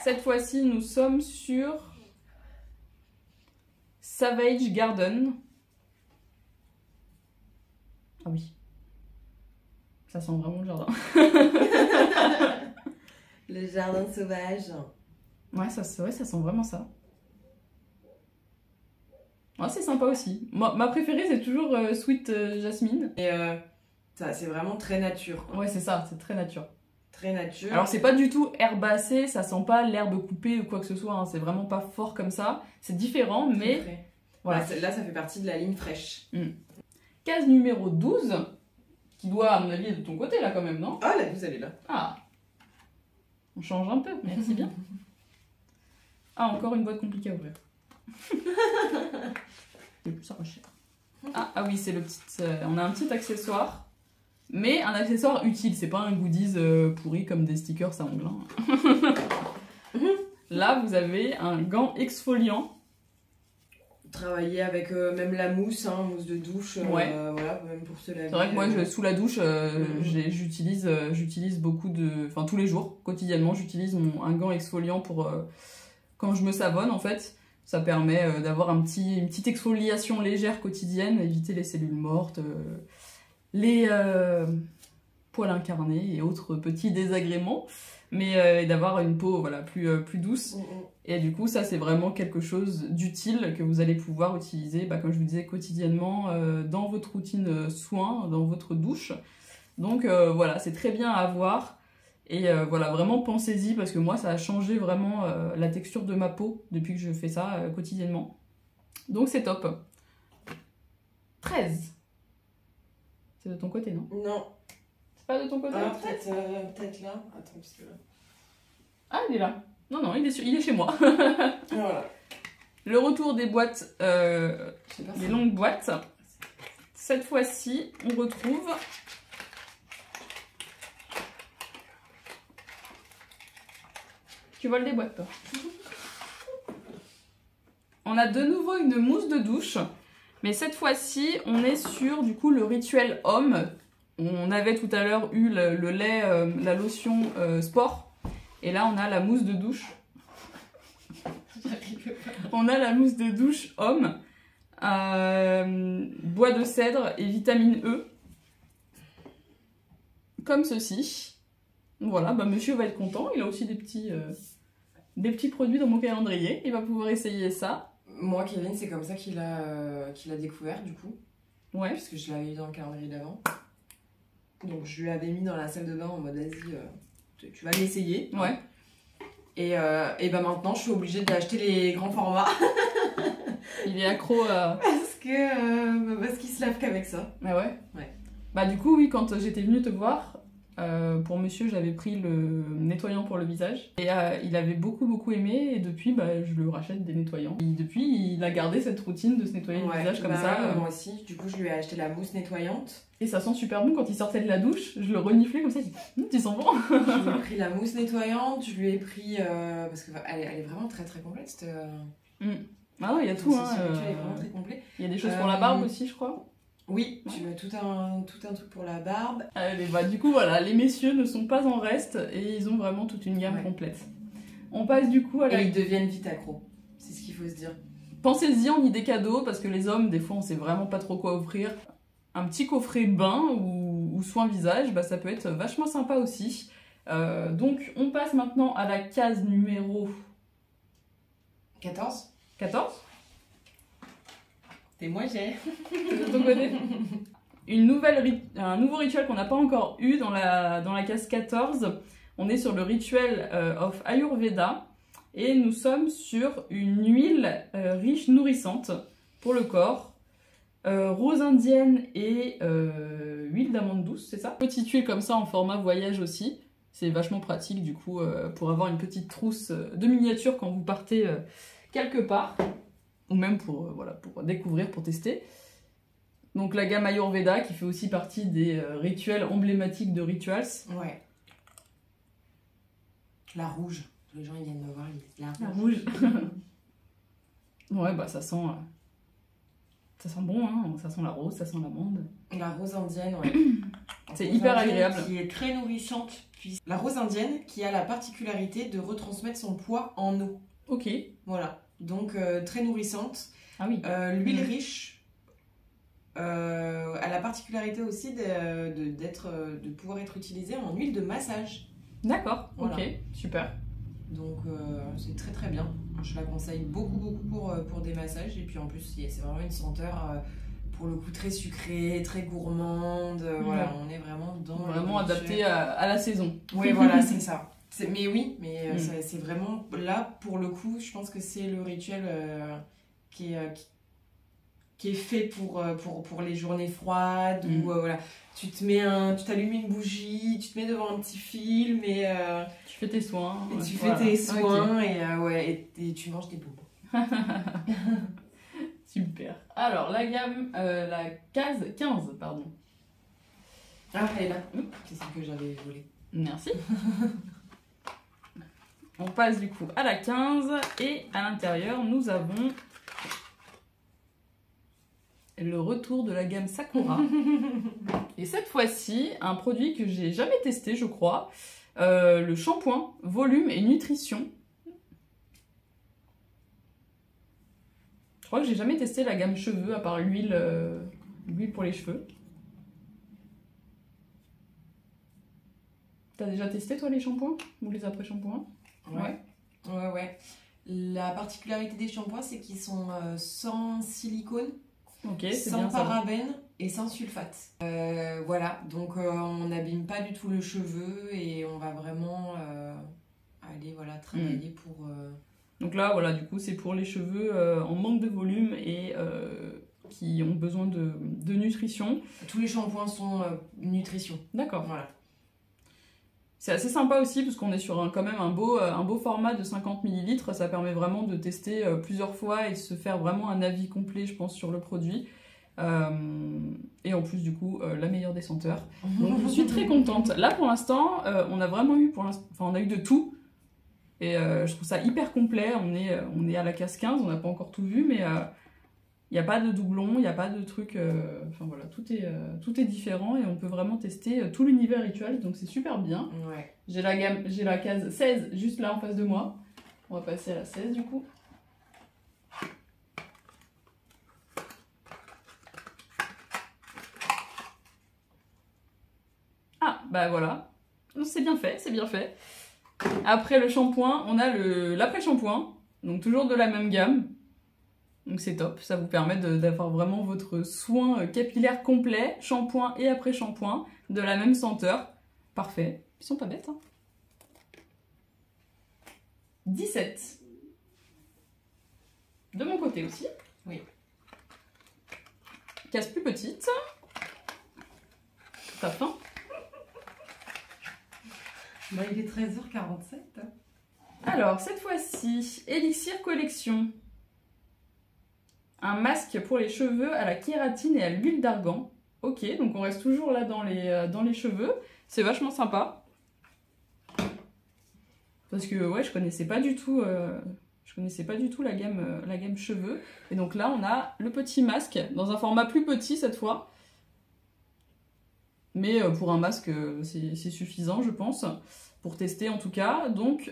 Cette fois-ci, nous sommes sur Savage Garden. Ah oui. Ça sent vraiment le jardin. Le jardin sauvage. Ouais, ça sent vraiment ça. Ouais, c'est sympa aussi. Ma préférée, c'est toujours Sweet Jasmine. Et ça, c'est vraiment très nature. Quoi. Ouais, c'est ça, c'est très nature. Très nature. Alors, c'est pas du tout herbacé, ça sent pas l'herbe coupée ou quoi que ce soit, hein. C'est vraiment pas fort comme ça. C'est différent, Très mais frais. voilà. Là, ça fait partie de la ligne fraîche. Case numéro 12, qui doit, à mon avis, être de ton côté là quand même, non? Ah, la vous elle est là. Ah, on change un peu, merci bien. Ah, encore une boîte compliquée à ouvrir. C'est plus arraché. Ah oui, c'est le petit. On a un petit accessoire, mais un accessoire utile. C'est pas un goodies pourri comme des stickers à ongles. Hein. Là, vous avez un gant exfoliant. Travailler avec même la mousse, hein, mousse de douche. Ouais. Voilà, même pour se laver. C'est vrai que moi, sous la douche, j'utilise beaucoup de. Enfin, tous les jours, quotidiennement, j'utilise un gant exfoliant pour. Quand je me savonne, en fait. Ça permet d'avoir une petite exfoliation légère quotidienne, éviter les cellules mortes, les poils incarnés et autres petits désagréments, mais d'avoir une peau voilà, plus douce. Et du coup, ça, c'est vraiment quelque chose d'utile que vous allez pouvoir utiliser, comme je vous disais, quotidiennement dans votre routine soins, dans votre douche. Donc voilà, c'est très bien à avoir. Et voilà, vraiment pensez-y parce que moi ça a changé vraiment la texture de ma peau depuis que je fais ça quotidiennement. Donc c'est top. 13. C'est de ton côté, non? Non. C'est pas de ton côté? Ah, peut-être là. Attends, parce que là. Ah, il est là. Non, il est chez moi. Voilà. Le retour des boîtes, Je sais pas des si- longues boîtes. Cette fois-ci, on retrouve... Tu voles des boîtes, toi. On a de nouveau une mousse de douche, mais cette fois-ci, on est sur du coup le rituel homme. On avait tout à l'heure eu le lait, la lotion sport, et là on a la mousse de douche. On a la mousse de douche homme, bois de cèdre et vitamine E, comme ceci. Voilà, monsieur va être content, il a aussi des petits produits dans mon calendrier, il va pouvoir essayer ça. Moi, Kevin, c'est comme ça qu'il a découvert, du coup. Ouais. Puisque je l'avais eu dans le calendrier d'avant. Donc, je lui avais mis dans la salle de bain en mode, vas-y, tu vas l'essayer. Ouais. Et bah maintenant, je suis obligée d'acheter les grands formats. Il est accro à... Parce qu'il se lave qu'avec ça. Ah ouais? Ouais. Bah du coup, oui, quand j'étais venue te voir, pour monsieur, j'avais pris le nettoyant pour le visage. Et il avait beaucoup aimé, et depuis, bah, je le rachète des nettoyants. Et depuis, il a gardé cette routine de se nettoyer le visage comme ça. Moi aussi, du coup, je lui ai acheté la mousse nettoyante. Et ça sent super bon quand il sortait de la douche. Je le reniflais comme ça, il dit tu sens bon. Je lui ai pris la mousse nettoyante, je lui ai pris... parce qu'elle est vraiment très complète, cette... Ah ouais, il y a tout, hein. Elle est vraiment très complet. Il y a des choses pour la barbe aussi, je crois. Oui, tu as tout un truc pour la barbe. Allez, bah du coup, voilà, les messieurs ne sont pas en reste et ils ont vraiment toute une gamme complète. On passe du coup à la... Et ils deviennent vite accros, c'est ce qu'il faut se dire. Pensez-y en idée cadeau, parce que les hommes, des fois, on sait vraiment pas trop quoi offrir. Un petit coffret bain ou soin visage, bah, ça peut être vachement sympa aussi. Donc, on passe maintenant à la case numéro... 14. Et moi j'ai. De ton côté. Un nouveau rituel qu'on n'a pas encore eu dans la case 14. On est sur le rituel of Ayurveda. Et nous sommes sur une huile riche, nourrissante pour le corps. Rose indienne et huile d'amande douce, c'est ça? Petite huile comme ça en format voyage aussi. C'est vachement pratique du coup pour avoir une petite trousse de miniature quand vous partez quelque part. Ou même pour découvrir, pour tester. Donc la gamme Ayurveda qui fait aussi partie des rituels emblématiques de Rituals. Ouais. La rouge. Les gens ils viennent me voir, ils disent la rouge. Ouais, bah ça sent bon, hein. Ça sent la rose, ça sent l'amande. La rose indienne, ouais. C'est hyper agréable. Qui est très nourrissante. La rose indienne qui a la particularité de retransmettre son poids en eau. Ok. Voilà. Donc très nourrissante. Ah oui. L'huile riche a la particularité aussi de pouvoir être utilisée en huile de massage. D'accord, voilà. Ok, super. Donc c'est très bien. Je la conseille beaucoup pour des massages. Et puis en plus, c'est vraiment une senteur pour le coup très sucrée, très gourmande. Voilà, on est vraiment dans... Vraiment adapté à la saison. Oui, voilà, c'est ça. Mais oui, c'est vraiment là pour le coup, je pense que c'est le rituel qui est fait pour les journées froides où voilà, tu t'allumes une bougie, tu te mets devant un petit film et tu fais tes soins. Et tu fais tes soins et tu manges des bobos. Super. Alors la gamme, la case 15, pardon. Ah, elle est là. C'est celle que j'avais volée. Merci. On passe du coup à la 15 et à l'intérieur nous avons le retour de la gamme Sakura. Et cette fois-ci, un produit que j'ai jamais testé je crois, le shampoing volume et nutrition. Je crois que j'ai jamais testé la gamme cheveux à part l'huile pour les cheveux. T'as déjà testé toi les shampoings ou les après-shampoings? Ouais. La particularité des shampoings, c'est qu'ils sont sans silicone, sans parabènes et sans sulfate. Voilà, donc on n'abîme pas du tout le cheveu et on va vraiment aller travailler pour... Donc là, voilà, du coup, c'est pour les cheveux en manque de volume et qui ont besoin de nutrition. Tous les shampoings sont nutrition. D'accord. Voilà. C'est assez sympa aussi parce qu'on est sur quand même un beau format de 50 ml. Ça permet vraiment de tester plusieurs fois et de se faire vraiment un avis complet, je pense, sur le produit. Et en plus, du coup, la meilleure des senteurs. Donc, je suis très contente. Là, pour l'instant, on a vraiment eu, on a eu de tout. Et je trouve ça hyper complet. On est à la case 15, on n'a pas encore tout vu, mais il n'y a pas de doublons, il n'y a pas de trucs... Enfin voilà, tout est différent et on peut vraiment tester tout l'univers Rituals, donc c'est super bien. Ouais. J'ai la case 16 juste là en face de moi. On va passer à la 16 du coup. Ah, bah voilà. C'est bien fait, c'est bien fait. Après le shampoing, on a l'après-shampoing, donc toujours de la même gamme. Donc c'est top, ça vous permet d'avoir vraiment votre soin capillaire complet, shampoing et après shampoing, de la même senteur. Parfait. Ils sont pas bêtes, hein. 17. De mon côté aussi. Oui. Case plus petite. T'as faim? Bah, il est 13h47. Alors, cette fois-ci, Elixir Collection. Un masque pour les cheveux à la kératine et à l'huile d'argan. Ok, donc on reste toujours là dans les cheveux. C'est vachement sympa. Parce que ouais, je connaissais pas du tout la gamme cheveux. Et donc là, on a le petit masque dans un format plus petit cette fois. Mais pour un masque, c'est suffisant, je pense. Pour tester en tout cas. Donc,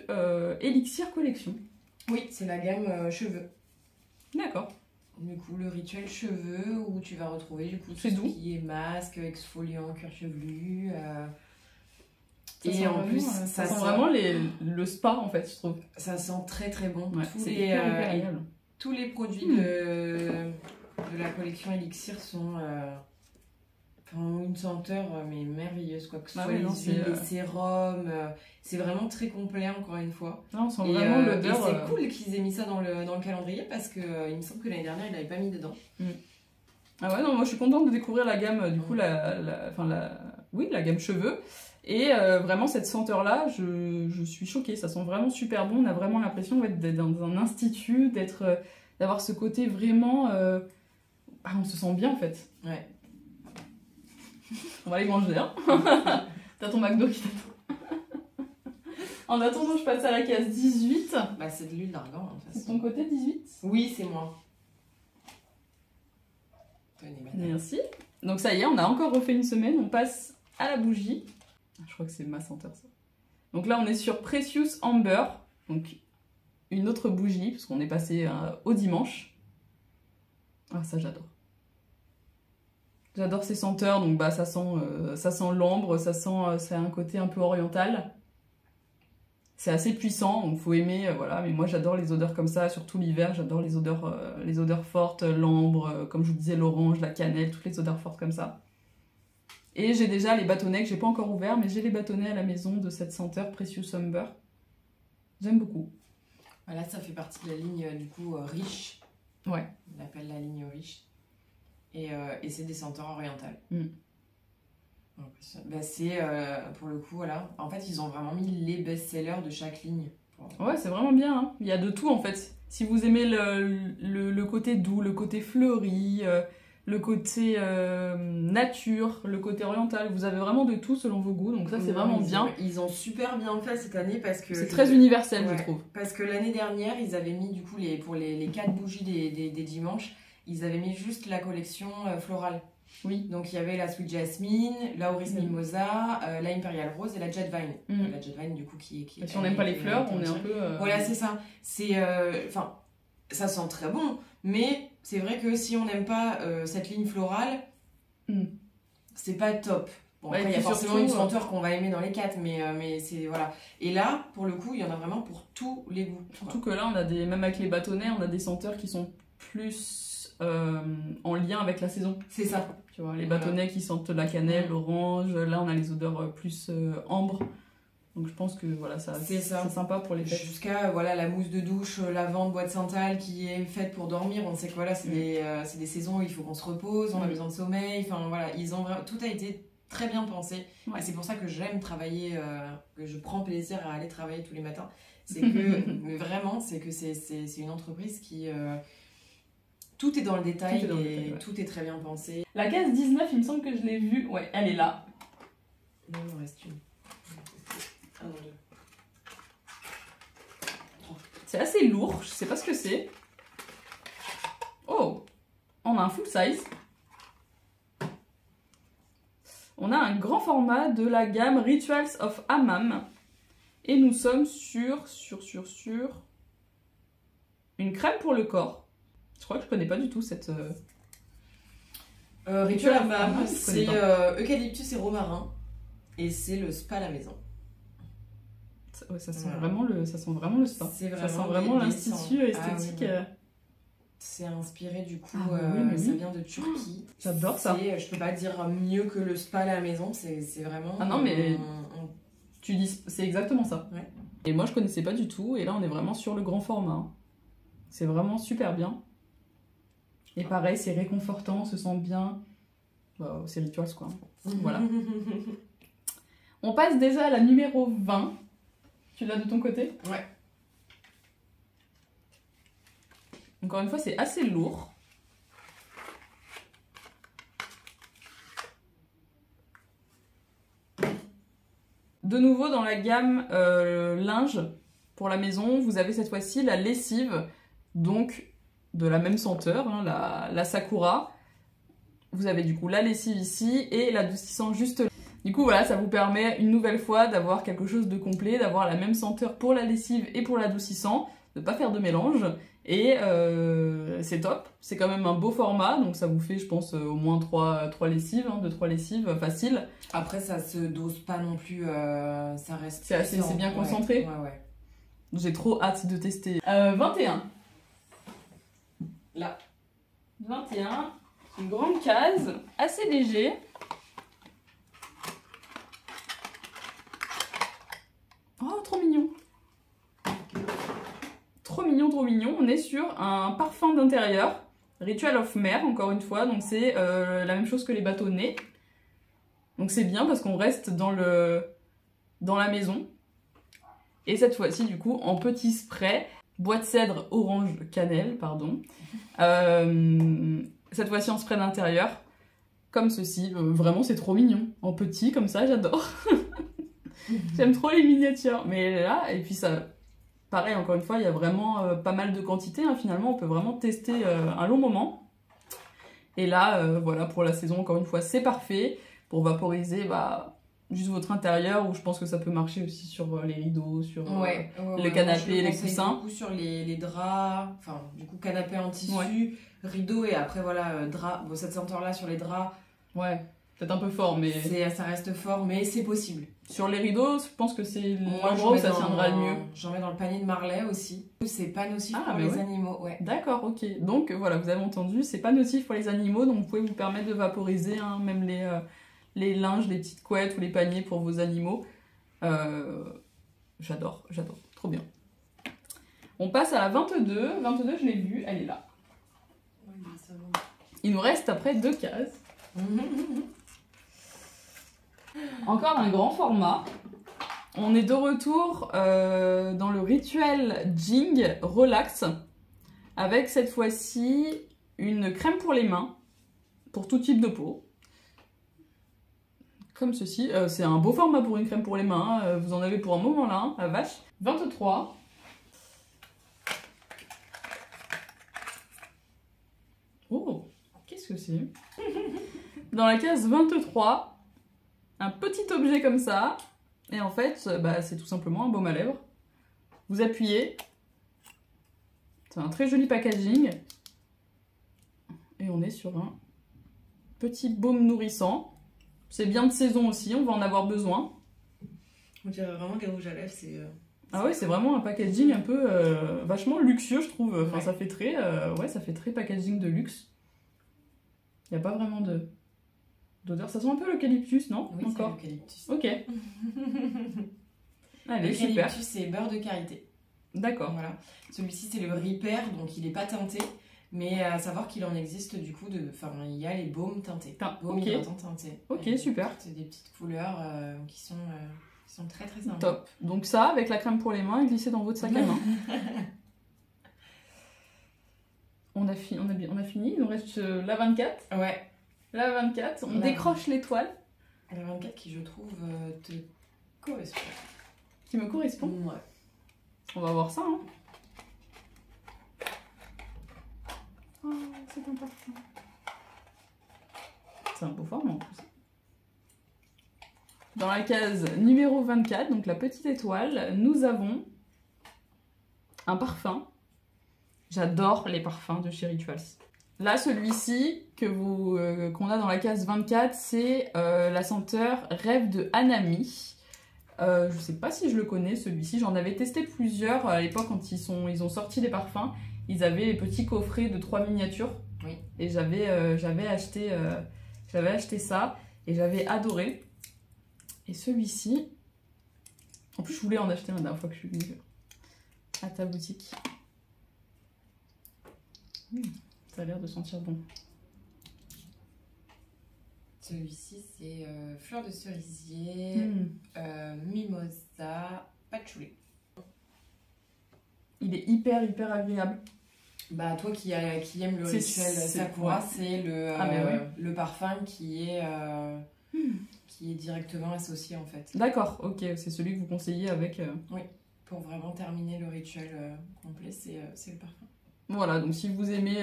Elixir Collection. Oui, c'est la gamme cheveux. D'accord. Du coup, le rituel cheveux où tu vas retrouver du coup tout C'est ce doux. qui est masque, exfoliant, cuir chevelu. Ça Et sent en vraiment, plus, ça sent sent- vraiment le spa en fait, je trouve. Ça sent très très bon. Ouais, tous, c'est les, hyper, hyper et agréable. tous les produits de la collection Elixir ont une senteur mais merveilleuse, quoi que ce Ah soit ouais, les non, huiles, c'est, les sérums. C'est vraiment très complet encore une fois. Là, on sent Et, vraiment et l'odeur. c'est cool qu'ils aient mis ça dans le calendrier parce que il me semble que l'année dernière il n'avait pas mis dedans. Ah ouais, non, moi je suis contente de découvrir la gamme, du coup, oui, la gamme cheveux. Et vraiment, cette senteur-là, je suis choquée. Ça sent vraiment super bon. On a vraiment l'impression d'être dans un institut, d'avoir ce côté vraiment. Ah, on se sent bien en fait. Ouais. On va aller manger, hein. T'as ton McDo qui t'attend. En attendant, je passe à la case 18. Bah, c'est de l'huile d'argan de toute C'est façon. ton côté 18? Oui, c'est moi. Tenez, madame. Merci. Donc ça y est, on a encore refait une semaine. On passe à la bougie. Je crois que c'est ma senteur ça. Donc là, on est sur Precious Amber. Donc une autre bougie, parce qu'on est passé au dimanche. Ah, ça j'adore. J'adore ces senteurs. Donc bah ça sent l'ambre, ça a un côté un peu oriental. C'est assez puissant, donc faut aimer, voilà. Mais moi j'adore les odeurs comme ça, surtout l'hiver. J'adore les odeurs fortes, l'ambre, comme je vous disais, l'orange, la cannelle, toutes les odeurs fortes comme ça. Et j'ai déjà les bâtonnets que j'ai pas encore ouverts, mais j'ai les bâtonnets à la maison de cette senteur Precious Amber. J'aime beaucoup. Voilà, ça fait partie de la ligne du coup riche. Ouais. On appelle la ligne riche. Et c'est des senteurs orientales. Bah, c'est pour le coup, voilà. En fait, ils ont vraiment mis les best-sellers de chaque ligne. Ouais, c'est vraiment bien, hein. Il y a de tout en fait. Si vous aimez le côté doux, le côté fleuri, le côté nature, le côté oriental, vous avez vraiment de tout selon vos goûts, donc ça c'est vraiment bien. Ils ont super bien fait cette année parce que... C'est très universel, Ouais. je trouve. Parce que l'année dernière, ils avaient mis du coup pour les 4 bougies des dimanches, ils avaient mis juste la collection florale. Oui. Donc il y avait la Sweet Jasmine, la Auris Mimosa, la Imperial Rose et la Jet Vine. La Jet Vine du coup qui Et si on n'aime pas les fleurs, on est un peu... Voilà, c'est ça. C'est... Enfin, ça sent très bon, mais c'est vrai que si on n'aime pas cette ligne florale, c'est pas top. Bon, Ouais, après, il y a forcément surtout, une senteur qu'on va aimer dans les 4, mais c'est... Voilà. Et là, pour le coup, il y en a vraiment pour tous les goûts. Surtout que là, même avec les bâtonnets, on a des senteurs qui sont plus en lien avec la saison. C'est ça. Tu vois, les bâtonnets qui sentent la cannelle, l'orange, là on a les odeurs plus ambre. Donc je pense que voilà, c'est sympa pour les fêtes. Jusqu'à voilà, la mousse de douche, lavande, bois de santal qui est faite pour dormir. On sait que voilà, c'est des saisons où il faut qu'on se repose, on a besoin de sommeil. Enfin voilà, tout a été très bien pensé. Ouais. Et c'est pour ça que j'aime travailler, que je prends plaisir à aller travailler tous les matins. C'est que, mais vraiment, c'est que c'est une entreprise qui... tout est dans le détail et tout est très bien pensé. La case 19, il me semble que je l'ai vue. Ouais, elle est là. Non, il en reste une. 1, 2. C'est assez lourd, je sais pas ce que c'est. Oh, on a un full size. On a un grand format de la gamme Rituals of Hammam. Et nous sommes sur une crème pour le corps. Je crois que je connais pas du tout cette... Ritual of Hammam, je c'est connais eucalyptus et romarin. Et c'est le spa à la maison. Ouais, ça sent vraiment le spa. C'est Ça sent vraiment vraiment des l'institut sens. esthétique. Ah, oui. C'est inspiré du coup, Ah, oui, mais ça oui. vient de Turquie. J'adore ça. Je peux pas dire mieux que le spa à la maison, c'est vraiment... Ah non, mais- Tu dis, c'est exactement ça. Ouais. Et moi, je connaissais pas du tout. Et là, on est vraiment sur le grand format. Hein. C'est vraiment super bien. Et pareil, c'est réconfortant, on se sent bien. Bah, c'est Rituals, quoi. Voilà. On passe déjà à la numéro 20. Tu l'as de ton côté? Ouais. Encore une fois, c'est assez lourd. De nouveau, dans la gamme linge pour la maison, vous avez cette fois-ci la lessive, donc de la même senteur, hein, la Sakura. Vous avez du coup la lessive ici et l'adoucissant juste là. Du coup, voilà, ça vous permet une nouvelle fois d'avoir quelque chose de complet, d'avoir la même senteur pour la lessive et pour l'adoucissant, de ne pas faire de mélange. Et c'est top, c'est quand même un beau format, donc ça vous fait, je pense, au moins 3 lessives, hein, 2-3 lessives, facile. Après, ça se dose pas non plus, ça reste... C'est bien concentré. Ouais. J'ai trop hâte de tester. 21. Là. 21, une grande case, assez léger. Oh, trop mignon. Trop mignon, trop mignon. On est sur un parfum d'intérieur, Ritual of Mer, encore une fois. Donc c'est la même chose que les bâtonnets. Donc c'est bien parce qu'on reste dans la maison. Et cette fois-ci, du coup, en petit spray, bois de cèdre orange cannelle, pardon. Cette fois-ci en spray d'intérieur, comme ceci. Vraiment, c'est trop mignon. En petit, comme ça, j'adore. J'aime trop les miniatures. Mais là, et puis ça... Pareil, encore une fois, il y a vraiment pas mal de quantité. Hein. Finalement, on peut vraiment tester un long moment. Et là, voilà, pour la saison, encore une fois, c'est parfait. Pour vaporiser, bah, juste votre intérieur, où je pense que ça peut marcher aussi sur les rideaux, sur le canapé, les coussins. Beaucoup sur les draps, enfin, du coup, canapé en tissu, rideaux, et après, voilà, draps. Bon, cette senteur-là sur les draps... Ouais, peut-être un peu fort, mais... Ça reste fort, mais c'est possible. Sur les rideaux, je pense que c'est l'endroit où ça tiendra le mieux. J'en mets dans le panier de Marley aussi. C'est pas nocif pour les animaux, ouais. D'accord, ok. Donc voilà, vous avez entendu, c'est pas nocif pour les animaux, donc vous pouvez vous permettre de vaporiser hein, même les linges, les petites couettes ou les paniers pour vos animaux. J'adore, trop bien. On passe à la 22. 22, je l'ai vue, elle est là. Il nous reste après 2 cases. Encore un grand format. On est de retour dans le Ritual Jing Relax avec cette fois-ci une crème pour les mains pour tout type de peau. Comme ceci. C'est un beau format pour une crème pour les mains. Hein. Vous en avez pour un moment là, hein, la vache. 23. Oh, qu'est-ce que c'est? Dans la case 23. Un petit objet comme ça, et en fait, bah, c'est tout simplement un baume à lèvres. Vous appuyez, c'est un très joli packaging, et on est sur un petit baume nourrissant. C'est bien de saison aussi, on va en avoir besoin. On dirait vraiment des rouges à lèvres, c'est... Ah ouais, c'est vraiment un packaging un peu vachement luxueux, je trouve. Enfin, ouais. ça fait très packaging de luxe. Il n'y a pas vraiment d'odeur. Ça sent un peu l'eucalyptus, non? Oui, encore. c'est l'eucalyptus. Ok. Allez, super. L'eucalyptus, c'est beurre de karité. D'accord. Voilà. Celui-ci, c'est le Repair, donc il n'est pas teinté. Mais à savoir qu'il en existe du coup, enfin, il y a les baumes teintés. Baumes hydratants teintés. Ok, super. C'est des petites couleurs qui sont très très sympas. Top. Donc ça, avec la crème pour les mains, glissez dans votre sac à main. on a fini. Il nous reste la 24. Ouais. La 24, on décroche l'étoile. La 24 qui, je trouve, te correspond. Qui me correspond. Ouais. On va voir ça. Hein. Oh, c'est un parfum. C'est un beau format en plus. Dans la case numéro 24, donc la petite étoile, nous avons un parfum. J'adore les parfums de chez Rituals. Là, celui-ci qu'on a dans la case 24, c'est la senteur Rêve de Hanami. Je sais pas si je le connais celui-ci, j'en avais testé plusieurs à l'époque quand ils ont sorti les parfums. Ils avaient les petits coffrets de 3 miniatures. Oui. Et j'avais acheté ça et j'avais adoré. Et celui-ci, en plus je voulais en acheter la dernière fois que je suis venue à ta boutique. Ça a l'air de sentir bon. Celui-ci, c'est fleur de cerisier, mimosa, patchouli. Il est hyper agréable. Bah toi qui aime le rituel Sakura, c'est le parfum qui est directement associé en fait. D'accord, ok, c'est celui que vous conseillez avec... Oui, pour vraiment terminer le rituel complet, c'est le parfum. Voilà, donc si vous aimez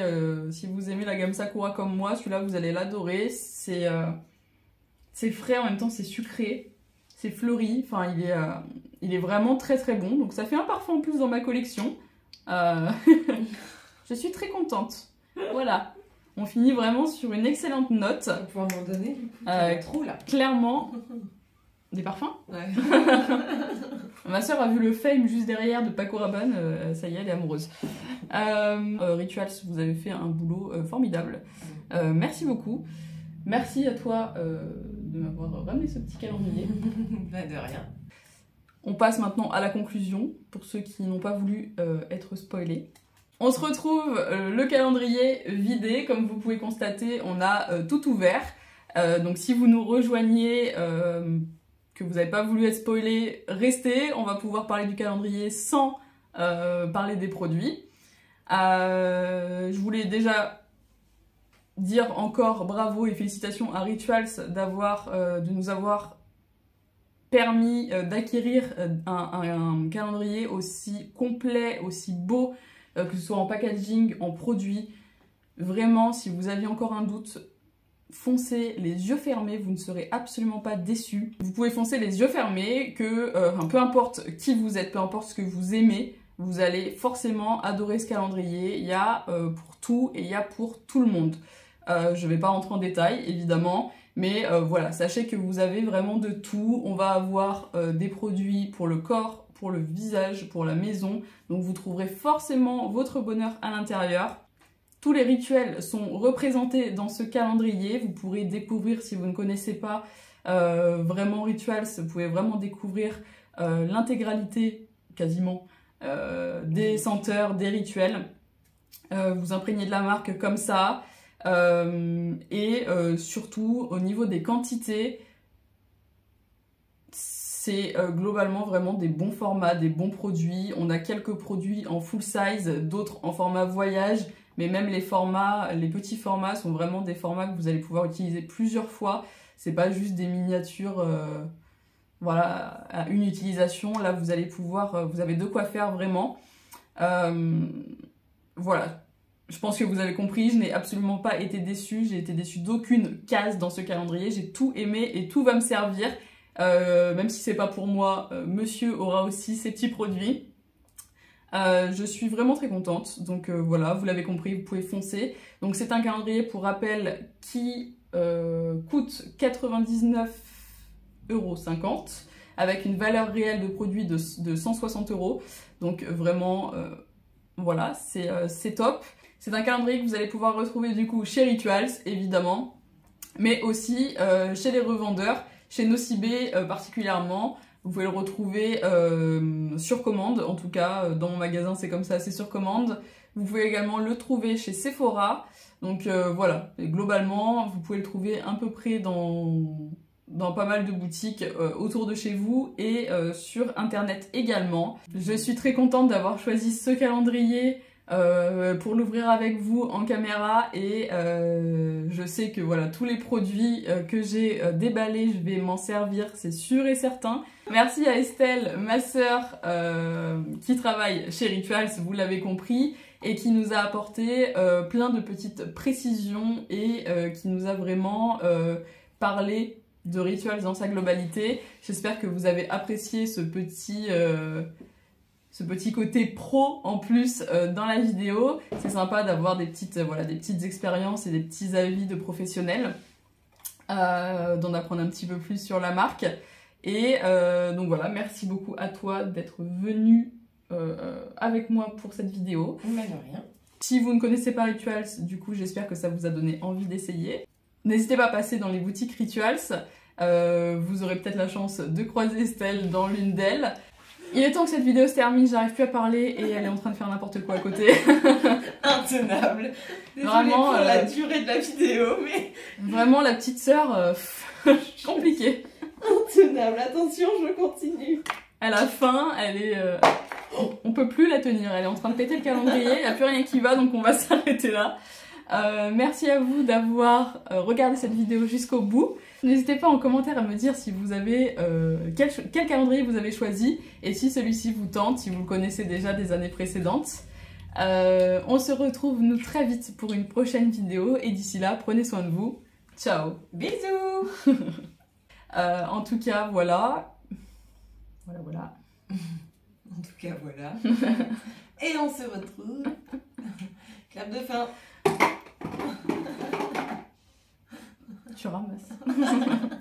la gamme Sakura comme moi, celui-là vous allez l'adorer. C'est frais, en même temps c'est sucré, c'est fleuri, enfin il est vraiment très bon. Donc ça fait un parfum en plus dans ma collection. Je suis très contente. Voilà, on finit vraiment sur une excellente note. On va pouvoir m'en donner du coup. Trop là. Clairement, des parfums. Ouais. Ma soeur a vu le fame juste derrière de Paco Rabanne, ça y est, elle est amoureuse. Rituals, vous avez fait un boulot formidable. Merci beaucoup. Merci à toi de m'avoir ramené ce petit calendrier. Bah de rien. On passe maintenant à la conclusion, pour ceux qui n'ont pas voulu être spoilés. On se retrouve le calendrier vidé, comme vous pouvez constater, on a tout ouvert. Donc si vous nous rejoignez, que vous n'avez pas voulu être spoilé, restez, on va pouvoir parler du calendrier sans parler des produits. Je voulais déjà dire encore bravo et félicitations à Rituals de nous avoir permis d'acquérir un calendrier aussi complet, aussi beau, que ce soit en packaging, en produits. Vraiment, si vous aviez encore un doute, foncez les yeux fermés, vous ne serez absolument pas déçus. Vous pouvez foncer les yeux fermés, peu importe qui vous êtes, peu importe ce que vous aimez, vous allez forcément adorer ce calendrier. Il y a pour tout et il y a pour tout le monde. Je ne vais pas rentrer en détail, évidemment, mais voilà, sachez que vous avez vraiment de tout. On va avoir des produits pour le corps, pour le visage, pour la maison. Donc vous trouverez forcément votre bonheur à l'intérieur. Tous les rituels sont représentés dans ce calendrier. Vous pourrez découvrir, si vous ne connaissez pas vraiment Rituals, vous pouvez vraiment découvrir l'intégralité, quasiment, des senteurs, des rituels. Vous imprégnez de la marque comme ça. Surtout, au niveau des quantités, c'est globalement vraiment des bons formats, des bons produits. On a quelques produits en full size, d'autres en format voyage. Mais même les petits formats sont vraiment des formats que vous allez pouvoir utiliser plusieurs fois. C'est pas juste des miniatures, voilà, à une utilisation. Là, vous allez pouvoir, vous avez de quoi faire vraiment. Voilà. Je pense que vous avez compris, je n'ai absolument pas été déçue. J'ai été déçue d'aucune case dans ce calendrier. J'ai tout aimé et tout va me servir. Même si c'est pas pour moi, monsieur aura aussi ses petits produits. Je suis vraiment très contente, donc voilà, vous l'avez compris, vous pouvez foncer. Donc c'est un calendrier, pour rappel, qui coûte 99,50 € avec une valeur réelle de produit de 160 €. Donc vraiment, voilà, c'est top. C'est un calendrier que vous allez pouvoir retrouver du coup chez Rituals, évidemment, mais aussi chez les revendeurs, chez Nocibé particulièrement. Vous pouvez le retrouver sur commande, en tout cas dans mon magasin c'est comme ça, c'est sur commande. Vous pouvez également le trouver chez Sephora, donc voilà, et globalement vous pouvez le trouver à peu près dans pas mal de boutiques autour de chez vous et sur internet également. Je suis très contente d'avoir choisi ce calendrier pour l'ouvrir avec vous en caméra et je sais que voilà, tous les produits que j'ai déballés, je vais m'en servir, c'est sûr et certain. Merci à Estelle, ma sœur, qui travaille chez Rituals, vous l'avez compris, et qui nous a apporté plein de petites précisions et qui nous a vraiment parlé de Rituals dans sa globalité. J'espère que vous avez apprécié ce petit côté pro en plus dans la vidéo. C'est sympa d'avoir des petites expériences et des petits avis de professionnels, d'en apprendre un petit peu plus sur la marque. Et donc voilà, merci beaucoup à toi d'être venu avec moi pour cette vidéo. Mais de rien. Si vous ne connaissez pas Rituals, du coup j'espère que ça vous a donné envie d'essayer. N'hésitez pas à passer dans les boutiques Rituals, vous aurez peut-être la chance de croiser Estelle dans l'une d'elles. Il est temps que cette vidéo se termine, j'arrive plus à parler et elle est en train de faire n'importe quoi à côté. Intenable. Désolée Vraiment, pour la durée de la vidéo, mais... Vraiment la petite sœur, compliqué. Intenable, attention, je continue. Elle a faim, elle est... on peut plus la tenir, elle est en train de péter le calendrier, il n'y a plus rien qui va donc on va s'arrêter là. Merci à vous d'avoir regardé cette vidéo jusqu'au bout. N'hésitez pas en commentaire à me dire si vous avez quel calendrier vous avez choisi et si celui-ci vous tente, si vous le connaissez déjà des années précédentes. On se retrouve nous très vite pour une prochaine vidéo et d'ici là, prenez soin de vous. Ciao. Bisous. En tout cas, voilà. Voilà. En tout cas, voilà. Et on se retrouve. Clap de fin. Tu ramasses.